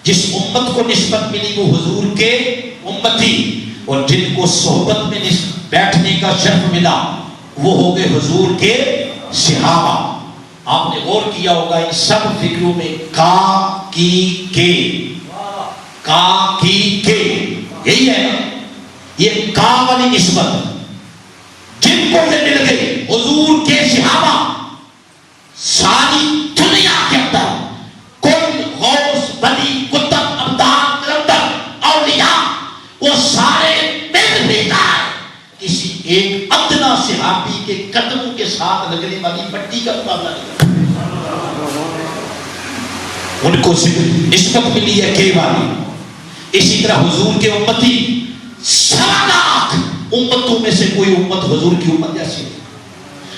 جس امت کو نسبت ملی وہ حضور کے امتی. اور جن کو صحبت میں بیٹھنے کا شرف ملا وہ ہو گئے حضور کے صحابہ. آپ نے غور کیا ہوگا ان سب فکروں میں کا کی کے یہی ہے نا. یہ کا والی نسبت جن کو یہ مل گئی حضور کے صحابہ. ساری دنیا کے اندر کوئی غوث ولی قطب ابدال کلندر اولیاء وہ سارے مل بھی جائے کسی ایک ادنا صحابی کے قدموں کے ساتھ لگنے والی مٹی کا مقابلہ نہیں. ان کو نسبت ملی ہے کہ والی. اسی طرح حضور کے امتی 7 لاکھ امتوں میں سے کوئی امت حضور کی امت جیسی نہیں.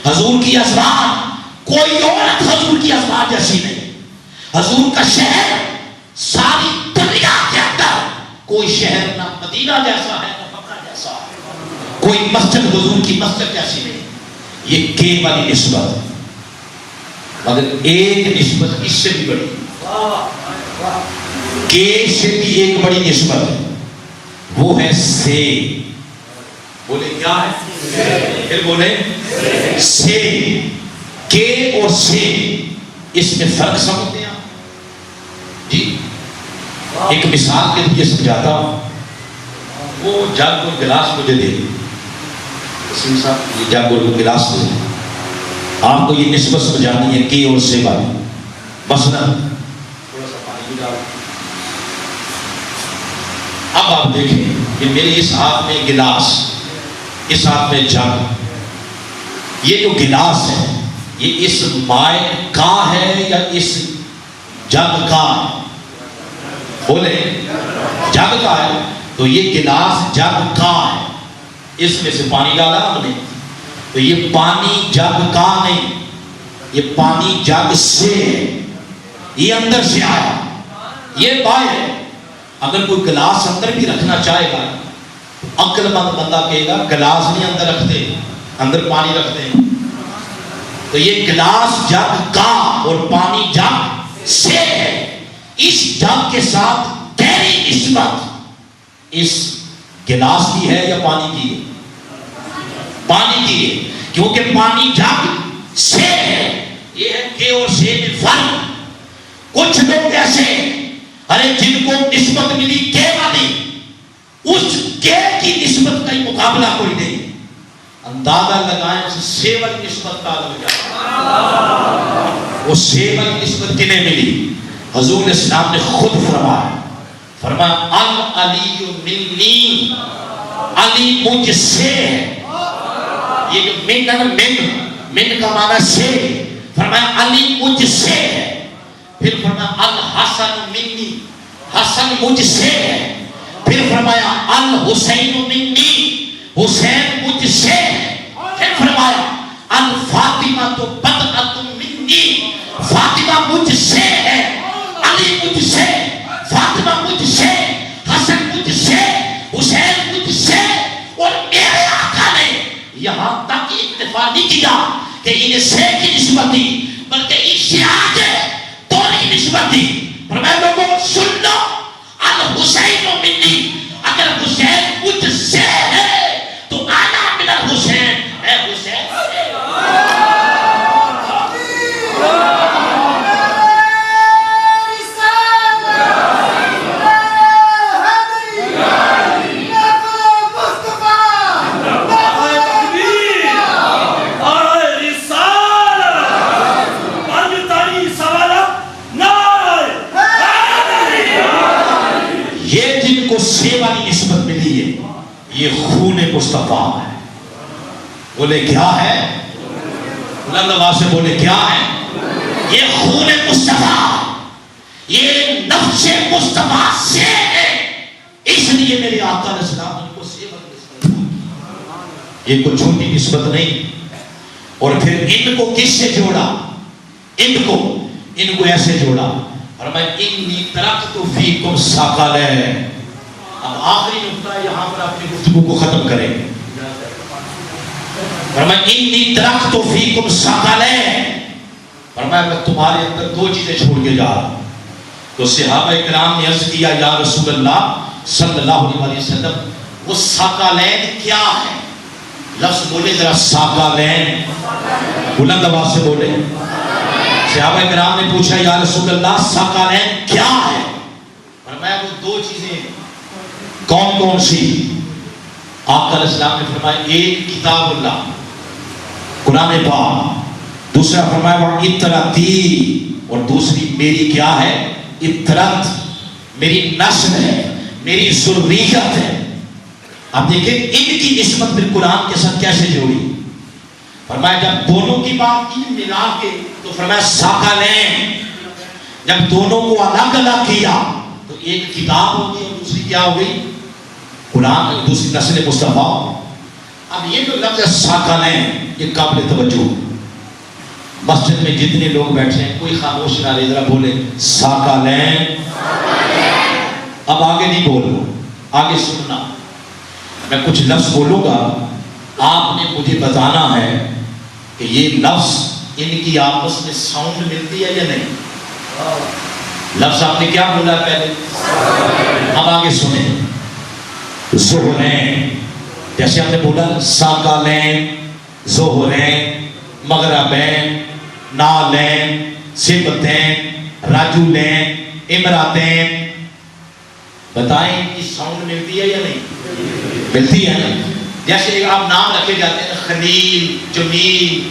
حضور کی ازواج کوئی عورت حضور کی ازواج جیسی نہیں. حضور کا شہر ساری دنیا کے اندر کوئی شہر نہ مدینہ جیسا ہے نہ مکہ جیسا ہے. کوئی مسجد حضور کی مسجد جیسی نہیں. یہ کے والی نسبت. مگر ایک نسبت اس سے بھی بڑی، کے سے بھی ایک بڑی نسبت ہے، وہ ہے سے. بولے کیا ہے؟ پھر بولے سے. کے اور سے اس میں فرق سمجھتے ہیں جی؟ ایک مثال کے لیے سمجھاتا ہوں. وہ جگ اور گلاس مجھے دے وسیم صاحب، یہ جگ اور گلاس دے. آپ کو یہ نسبت سمجھانی ہے کہ اور سے والی. مثلا تھوڑا سا پانی بھی ڈال. اب آپ دیکھیں کہ میرے اس ہاتھ میں گلاس، اس ہاتھ میں جگ. یہ جو گلاس ہے یہ اس مائع کا ہے یا اس جگ کا ہے؟ بولے جگ کا ہے. تو یہ گلاس جگ کا ہے، اس میں سے پانی ڈالا ہم نے، تو یہ پانی جگ کا نہیں، یہ پانی جگ سے ہے، یہ اندر سے آیا، یہ باہر ہے. اگر کوئی گلاس اندر بھی رکھنا چاہے گا، عقل مند بندہ کہے گا گلاس نہیں اندر رکھتے، اندر پانی رکھتے ہیں. تو یہ گلاس جگ کا اور پانی جگ سے ہے. اس جگ کے ساتھ گہری نسبت اس گلاس کی ہے یا پانی کی ہے؟ پانی کی ہے، کیونکہ پانی جگ سے ہے. یہ ہے کہ اور سے میں فرق. کچھ لوگ ایسے ارے جن کو نسبت ملی کے والی، اس کے کی نسبت کا ہی مقابلہ کوئی نہیں. اندازہ لگائیں سے والی نسبت کا لگ جائے. وہ سے والی نسبت کنہیں ملی؟ حضور اسلام نے خود فرمایا العلی منی، علی مجھ سے ہے. یہ جو من ہے نا، من کا معنی سے، فرمایا علی مجھ سے ہے. پھر فرمایا الحسن منی، حسن مجھ سے ہے. پھر فرمایا الحسین منی، حسین مجھ سے ہے. پھر فرمایا الفاطمہ تو بدعۃ منی، فاطمہ مجھ سے ہے. علی مجھ سے، فاطمہ مجھ سے، حسن مجھ سے، حسین مجھ سے. اور میرے آقا نے یہاں تک اکتفا نہیں کیا کہ انہیں سے کی نسبت دی، بلکہ اس سے آگے دوہری نسبت دی. فرمایا لوگوں سن لو، الحسین منی، اگر حسین مجھ سے ہے تو انا من الحسین، اے حسین سے. سے والی نسبت ملی ہے، یہ خون مصطفیٰ ہے. بولے کیا ہے؟ بلند آواز سے بولے کیا ہے؟ یہ خون مصطفیٰ، یہ نفس مصطفیٰ سے ہے. اس لیے میرے آقا علیہ السلام نے کو سے والی نسبت دی. یہ کوئی چھوٹی نسبت نہیں. اور پھر ان کو کس سے جوڑا؟ ان کو ایسے جوڑا، فرمایا انی ترکت فیکم ثقلین. اب آخری نقطہ یہاں پر اپنی گفتگو کو ختم کریں. فرمایا انی ترکت فیکم ثقلین، فرمایا میں تمہارے اندر دو چیزیں چھوڑ کے جا رہا ہوں. تو صحابہ کرام نے عرض کیا یا رسول اللہ صلی اللہ علیہ وسلم وہ ثقلین کیا ہے؟ لفظ بولے ذرا، ثقلین بلند آواز سے بولے. صحابہ کرام نے پوچھا یا رسول اللہ ثقلین کیا ہے؟ فرمایا وہ دو چیزیں. کون کون سی؟ آقا علیہ السلام نے فرمایا ایک کتاب اللہ قرآن پاک، دوسرا فرمایا وہ اطرتی، اور دوسری میری کیا ہے؟ اطرت، میری نسل ہے، میری ذریت ہے. اب دیکھیں ان کی نسبت پھر قرآن کے ساتھ کیسے جوڑی. فرمایا جب دونوں کی بات کی ملا کے تو فرمایا ثقلین. جب دونوں کو الگ الگ کیا تو ایک کتاب ہوگی اور دوسری کیا ہو گئی؟ قرآن، دوسری نسل مصطفیٰ. اب یہ جو لفظ ثقلین یہ قابل توجہ. مسجد میں جتنے لوگ بیٹھے ہیں کوئی خاموش نہ رہے، ذرا بولے ثقلین. اب آگے نہیں بولنا، آگے سننا. میں کچھ لفظ بولوں گا، آپ نے مجھے بتانا ہے کہ یہ لفظ ان کی آپس میں ساؤنڈ ملتی ہے یا نہیں. لفظ آپ نے کیا بولا پہلے؟ اب آگے سنیں. ظہرین، جیسے ہم نے بولا ثقلین، ظہرین، مغربین، نالین، سبتین، رجلین، امراتین. بتائیں ان کی ساؤنڈ ملتی ہے یا نہیں؟ ملتی ہے نا. جیسے آپ نام رکھے جاتے ہیں خلیل، جمیل،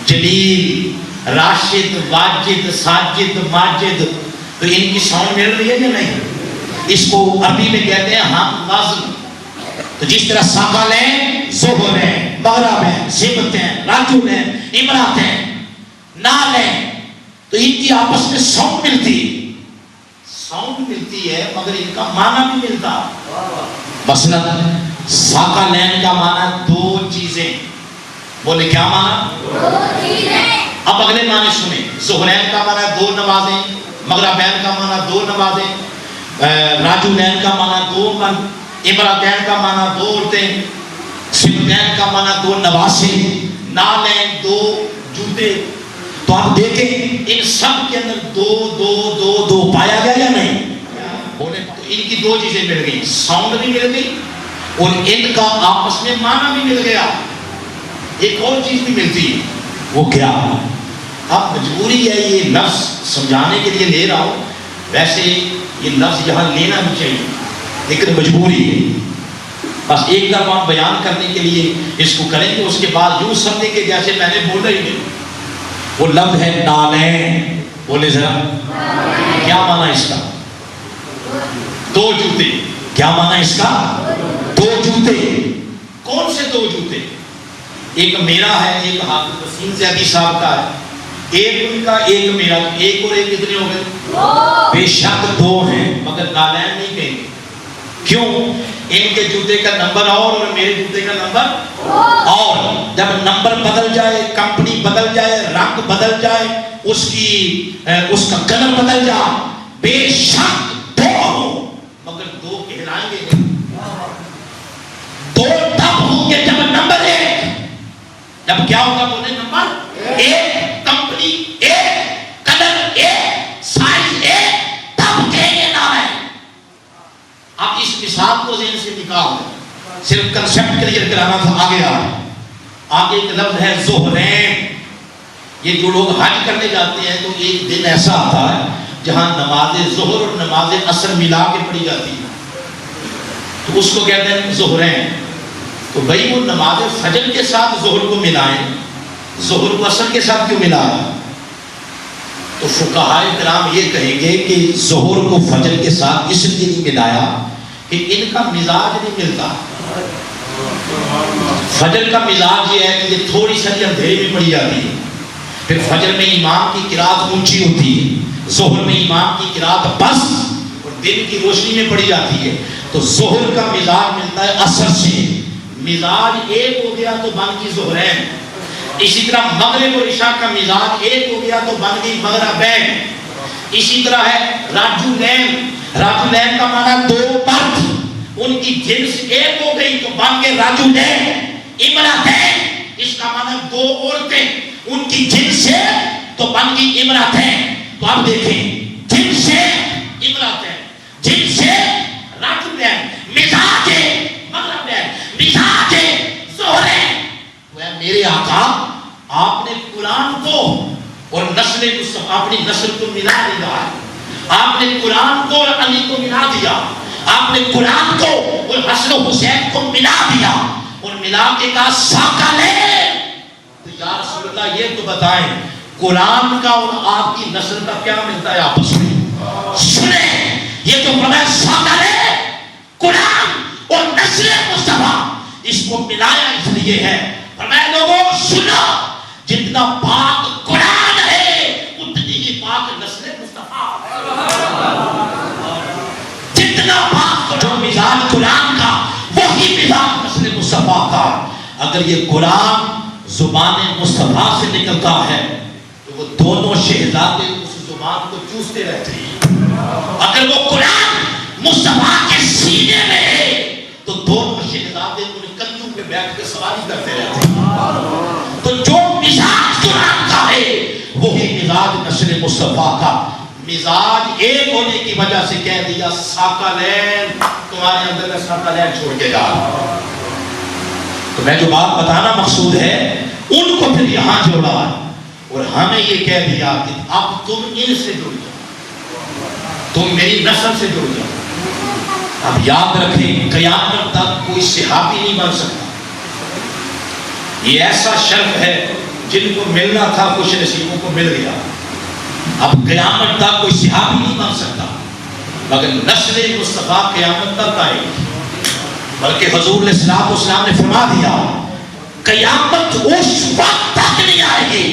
جلیل، راشد، واجد، ساجد، ماجد، تو ان کی ساؤنڈ مل رہی ہے یا نہیں؟ اس کو عربی میں کہتے ہیں ہم وزن. تو جس طرح ثقلین، زہرین، مغربین، سبتین، رجلین، امراتین، نالین، تو ان کی آپس میں ساؤنڈ ملتی ہے. ساؤنڈ ملتی ہے مگر ان کا معنی بھی ملتا. مثلا ثقلین کا معنی دو چیزیں. بولے کیا معنی؟ دو چیزیں. اب اگلے معنی سنیں. زہرین کا معنی دو نمازیں، مغربین کا معنی دو نمازیں، راجلین کا معنی دو مرد، امراتین کا معنی دو عورتیں، سبتین کا معنی دو نواسیں، نالین دو جوتے. تو آپ دیکھیں ان سب کے اندر دو دو دو دو پایا گیا یا نہیں؟ بولے تو ان کی دو چیزیں مل گئی، ساؤنڈ بھی مل گئی اور ان کا آپس میں معنی بھی مل گیا. ایک اور چیز بھی ملتی ہے، وہ کیا؟ اب مجبوری ہے یہ لفظ سمجھانے کے لیے لے رہا ہوں. ویسے یہ لفظ یہاں لینا بھی چاہیے لیکن مجبوری ہے. بس ایک دفعہ بیان کرنے کے لیے اس کو کریں گے، اس کے بعد یوں سمجھیں کہ جیسے میں نے بولا ہی نہیں. وہ لفظ ہے نالین. بولے ذرا کیا معنی اس کا؟ دو جوتے. کیا معنی اس کا؟ دو جوتے. کون سے دو جوتے؟ ایک میرا ہے، ایک حافظ وسیم زیدی صاحب کا ہے، ایک ان کا ایک میرا. ایک اور ایک کتنے ہو گئے؟ بے شک دو ہیں مگر نالین نہیں کہیں گے. کیوں؟ ان کے جوتے کا نمبر اور میرے جوتے کا نمبر اور. جب نمبر بدل جائے، کمپنی بدل جائے، رنگ بدل جائے، اس کا کلر بدل جائے، بے شک دو ہو مگر دو کہلائیں گے نہیں. دو تب ہوں گے جب نمبر ایک. جب کیا ہوگا بولے؟ نمبر ایک، کمپنی ایک، کلر ایک، سائز ایک، تب کہیں گے نام ہے. اب اس مثال کو ذہن سے نکال دیں، صرف کنسپٹ کلیئر کرانا تھا. آگے آگے ایک لفظ ہے زہرین. یہ جو لوگ حج کرنے جاتے ہیں تو ایک دن ایسا آتا ہے جہاں نماز ظہر اور نماز عصر ملا کے پڑھی جاتی ہے، تو اس کو کہتے ہیں زہرین. تو بھائی وہ نماز فجر کے ساتھ ظہر کو ملائیں، ظہر کو عصر کے ساتھ کیوں ملایا؟ تو فقہائے کرام یہ کہیں گے کہ ظہر کو فجر کے ساتھ اس لیے نہیں ملایا کہ ان کا مزاج نہیں ملتا. فجر کا مزاج یہ ہے کہ یہ تھوڑی سی اندھیرے میں پڑی جاتی ہے، پھر فجر میں امام کی قرات اونچی ہوتی ہے، ظہر میں امام کی قرات بس اور دن کی روشنی میں پڑی جاتی ہے. تو ظہر کا مزاج ملتا ہے عصر سے. مزاج ایک ہو گیا تو بن گئی زہرین. اسی طرح مغرب اور عشاء کا مزاج ایک ہو گیا تو بن گئی مغربین. اسی طرح ہے راجلین. راجلین کا معنی دو مرد، ان کی جنس ایک ہو گئی تو بن گئے راجلین. امراتین، اس کا معنی دو عورتیں، ان کی جنس سے تو بن گئی امراتین. تو آپ دیکھیں جنس سے امراتین، جنس سے راجلین، مزاج مغربین، مزاج زہرین. میرے آقا آپ نے قرآن کو اور نسل مصطفیٰ، اپنی نسل کو ملا دیا. آپ نے قرآن کو اور علی کو ملا دیا. آپ نے قرآن کو اور حسن و حسین کو ملا دیا اور ملا کے کہا ثقلین. تو یا رسول اللہ یہ تو بتائیں قرآن کا اور آپ کی نسل کا کیا ملتا ہے آپس میں؟ سنیں یہ تو فرمایا ثقلین، قرآن اور نسل مصطفیٰ، اس کو ملایا اس لیے ہے. فرمایا لوگوں سنو، جتنا پاک قرآن ہے اتنی ہی پاک نسل مصطفیٰ. جتنا پاک جو مزاج قرآن کا وہی مزاج نسل مصطفیٰ کا. اگر یہ قرآن زبان مصطفیٰ سے نکلتا ہے تو وہ دونوں شہزادے اس زبان کو چوستے رہتے ہیں. اگر وہ قرآن مصطفیٰ کے سینے میں ہے تو دونوں شہزادے ان کندھوں پہ بیٹھ کے سواری کرتے رہتے ہیں. تو جو مزاج قرآن کا ہے وہی مزاج نسل مصطفیٰ کا. مزاج ایک ہونے کی وجہ سے کہہ دیا ثقلین، تمہارے اندر کا ثقلین چھوڑ کے جا. تو میں جو بات بتانا مقصود ہے ان کو پھر یہاں جوڑا ہے اور ہمیں یہ کہہ دیا کہ اب تم ان سے جڑ جاؤ، تم میری نسل سے جڑ جاؤ۔ اب یاد رکھیں قیامت تک کوئی صحابی نہیں بن سکتا، یہ ایسا شرف ہے جن کو ملنا تھا خوش نصیبوں کو مل گیا۔ اب قیامت تک کوئی صحابی نہیں بن سکتا، مگر نسل مصطفیٰ قیامت تک آئے گی۔ بلکہ حضور علیہ السلام نے فرما دیا قیامت اس وقت تک نہیں آئے گی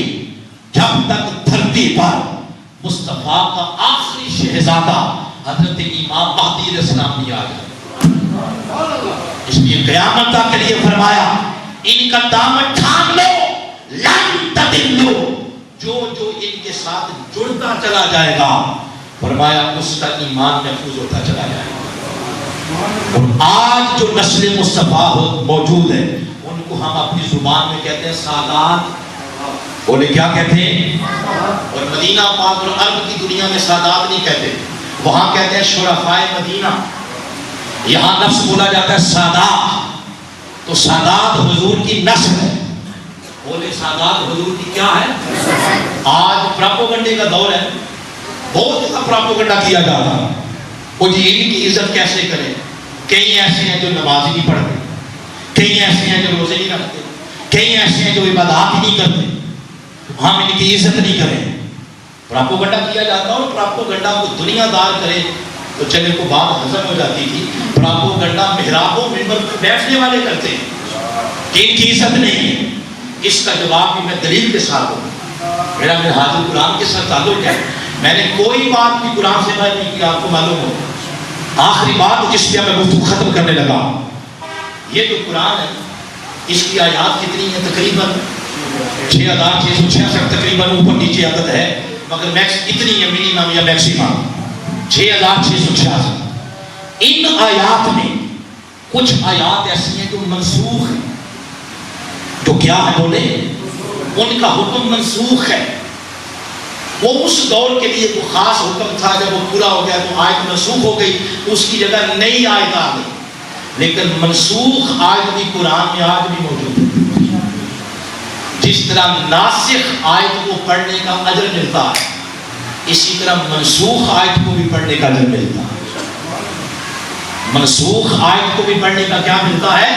جب تک دھرتی پر مصطفیٰ کا آخری شہزادہ حضرت امام مہدی علیہ السلام نہیں آ جائے۔ اس لیے قیامت تک کے لیے فرمایا ان کا دامن تھام لو لن تضلوا، جو ان کے ساتھ جڑتا چلا جائے گا فرمایا اس کا ایمان محفوظ ہوتا چلا جائے گا۔ اور آج جو نسل مصطفیٰ موجود ہے ان کو ہم اپنی زبان میں کہتے ہیں سادات، بولے کیا کہتے ہیں؟ اور مدینہ پاک اور عرب کی دنیا میں سادات نہیں کہتے، وہاں کہتے ہیں شرفائے مدینہ، یہاں نفس بولا جاتا ہے سادات۔ تو سادات حضور کی نسل ہے، بولے سادات حضور کی کیا ہے؟ آج پراپوگنڈے کا دور ہے، بہت زیادہ پراپوگنڈا کیا جاتا ہے، وہ جی ان کی عزت کیسے کریں۔ کئی ایسے ہیں جو نماز ہی نہیں پڑھتے، کئی ایسے ہیں جو روزے نہیں رکھتے، کئی ایسے ہیں جو عبادات ہی نہیں کرتے، ہم ان کی عزت نہیں کریں۔ پراپوگنڈا کیا جاتا ہے، اور پراپوگنڈا کو دنیا دار کرے تو چلے کو بات ہضم ہو جاتی تھی۔ پراپوگنڈا محرابوں منبر پر بیٹھنے والے کرتے ہیں کہ ان کی عزت نہیں ہے۔ اس کا جواب بھی میں دلیل کے ساتھ ہوں، میرا حاضر قرآن کے ساتھ تعلق ہے، میں نے کوئی بات بھی قرآن سے بیان نہیں کی، آپ کو معلوم ہو۔ آخری بات جس پہ میں گفتگو ختم کرنے لگا، یہ جو قرآن ہے اس کی آیات کتنی ہیں؟ تقریباً 6666 تقریباً، اوپر نیچے عدد ہے، مگر میکس اتنی ہے منیمم یا میکسیمم 6666۔ ان آیات میں کچھ آیات ایسی ہیں جو منسوخ ہیں، جو کیا ہے بولے؟ ان کا حکم منسوخ ہے۔ وہ اس دور کے لیے وہ خاص حکم تھا، جب وہ پورا ہو گیا تو آیت منسوخ ہو گئی، اس کی جگہ نئی آیت آ گئی۔ لیکن منسوخ آیت بھی قرآن میں آج بھی موجود ہے۔ جس طرح ناسخ آیت کو پڑھنے کا اجر ملتا ہے، اسی طرح منسوخ آیت کو بھی پڑھنے کا اجر ملتا ہے۔ منسوخ آیت کو بھی پڑھنے کا کیا ملتا ہے؟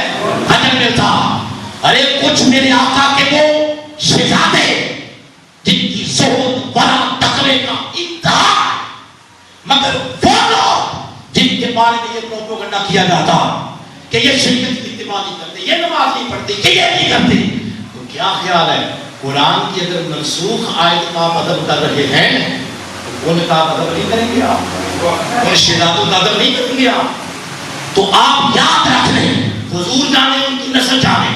اجر ملتا ہے۔ ارے کچھ میرے آقا کے وہ شہزادے جن کی زہد ورع تقوی کا انتہا، مگر وہ لوگ جن کے بارے میں یہ پروپیگنڈا کیا جاتا کہ یہ شریعت کی اتباع نہیں کرتے، یہ نماز نہیں پڑھتے، کہ یہ نہیں کرتے، تو کیا خیال ہے قرآن کی اگر منسوخ آیت کا ادب کر رہے ہیں تو ان کا ادب نہیں کریں گے آپ؟ ان شہزادوں کا ادب نہیں کریں گے آپ؟ تو آپ یاد رکھ لیں، حضور جانے ان کی نسل جانے،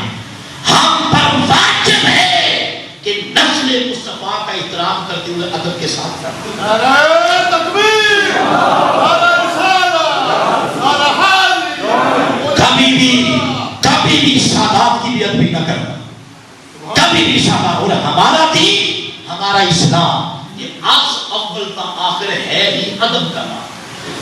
ہم پر واجب ہے کہ نسل مصطفیٰ کا احترام کرتے ہوئے ادب کے ساتھ کرتے ہیں۔ نعرہ تکبیر، نعرہ رسالت، نعرہ حیدری۔ کبھی بھی سادات کی بھی ادبی نہ کرنا، کبھی بھی سادات۔ اور ہمارا دین، ہمارا اسلام، یہ از اول تا آخر ہے ہی ادب کرنا۔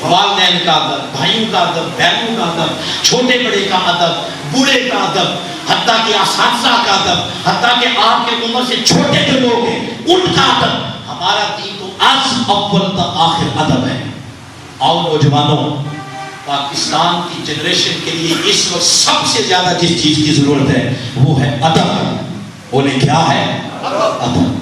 والدین کا ادب، بھائیوں کا ادب، بہنوں کا ادب، چھوٹے بڑے کا ادب، بوڑھے کا ادب، حتیٰ کہ اساتذہ کا ادب، حتیٰ کہ آپ کے عمر سے چھوٹے جو لوگ ہیں ان کا ادب۔ ہمارا دین تو از اول تا آخر ادب ہے۔ آؤ نوجوانوں، پاکستان کی جنریشن کے لیے اس وقت سب سے زیادہ جس چیز کی ضرورت ہے وہ ہے ادب۔ بولے کیا ہے؟ ادب۔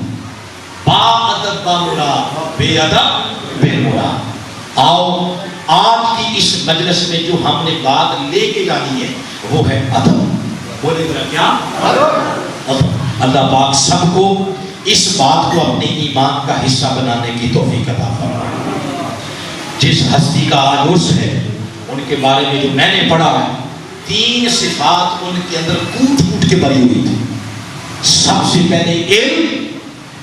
با ادب با مراد، بے ادب بے مراد۔ آؤ آج کی اس مجلس میں جو ہم نے بات لے کے جانی ہے وہ ہے ادب۔ بولے ذرا کیا؟ ادب۔ اللہ پاک سب کو اس بات کو اپنے ایمان کا حصہ بنانے کی توفیق عطا فرمائے۔ جس ہستی کا آج عرس ہے ان کے بارے میں جو میں نے پڑھا ہے، 3 صفات ان کے اندر کوٹ کوٹ کے بھری ہوئی تھی۔ سب سے پہلے علم،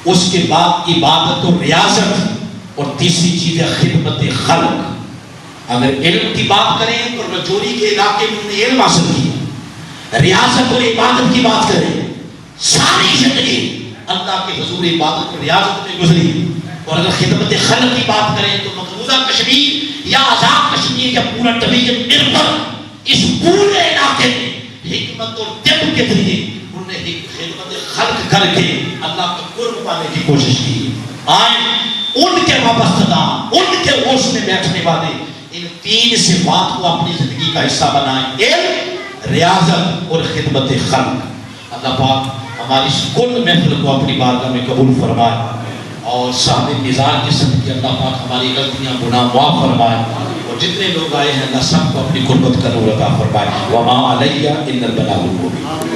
اس کے بعد عبادت و ریاضت، اور تیسری چیز ہے خدمت خلق۔ اگر علم کی بات کریں تو رجوری کے علاقے میں انہوں نے علم حاصل کیا، ریاضت اور عبادت کی بات کریں ساری زندگی اللہ کے حضور عبادت اور ریاضت میں گزری، اور اگر خدمت خلق کی بات کریں تو مقبوضہ کشمیر یا آزاد کشمیر یا پورا ڈویژن اربن، اس پورے علاقے میں حکمت اور طب کے ذریعے انہوں نے ایک خدمت خلق کر کے اللہ کا قرب پانے کی کوشش کی. آئیں ان کے وابستہ، ان کے ہوش میں بیٹھنے والے ان تین صفات کو اپنی زندگی کا حصہ بنائیں: علم، ریاضت اور خدمت خلق. اللہ پاک ہماری اس کل محفل کو اپنی بارگاہ میں قبول فرمائے اور صاحب نظام کے صدقے اللہ پاک ہماری غلطیاں گناہ معاف فرمائے اور جتنے لوگ آئے ہیں اللہ سب کو اپنی قربت کا نور عطا فرمائے. وما علیہ الا البلاغ المبین.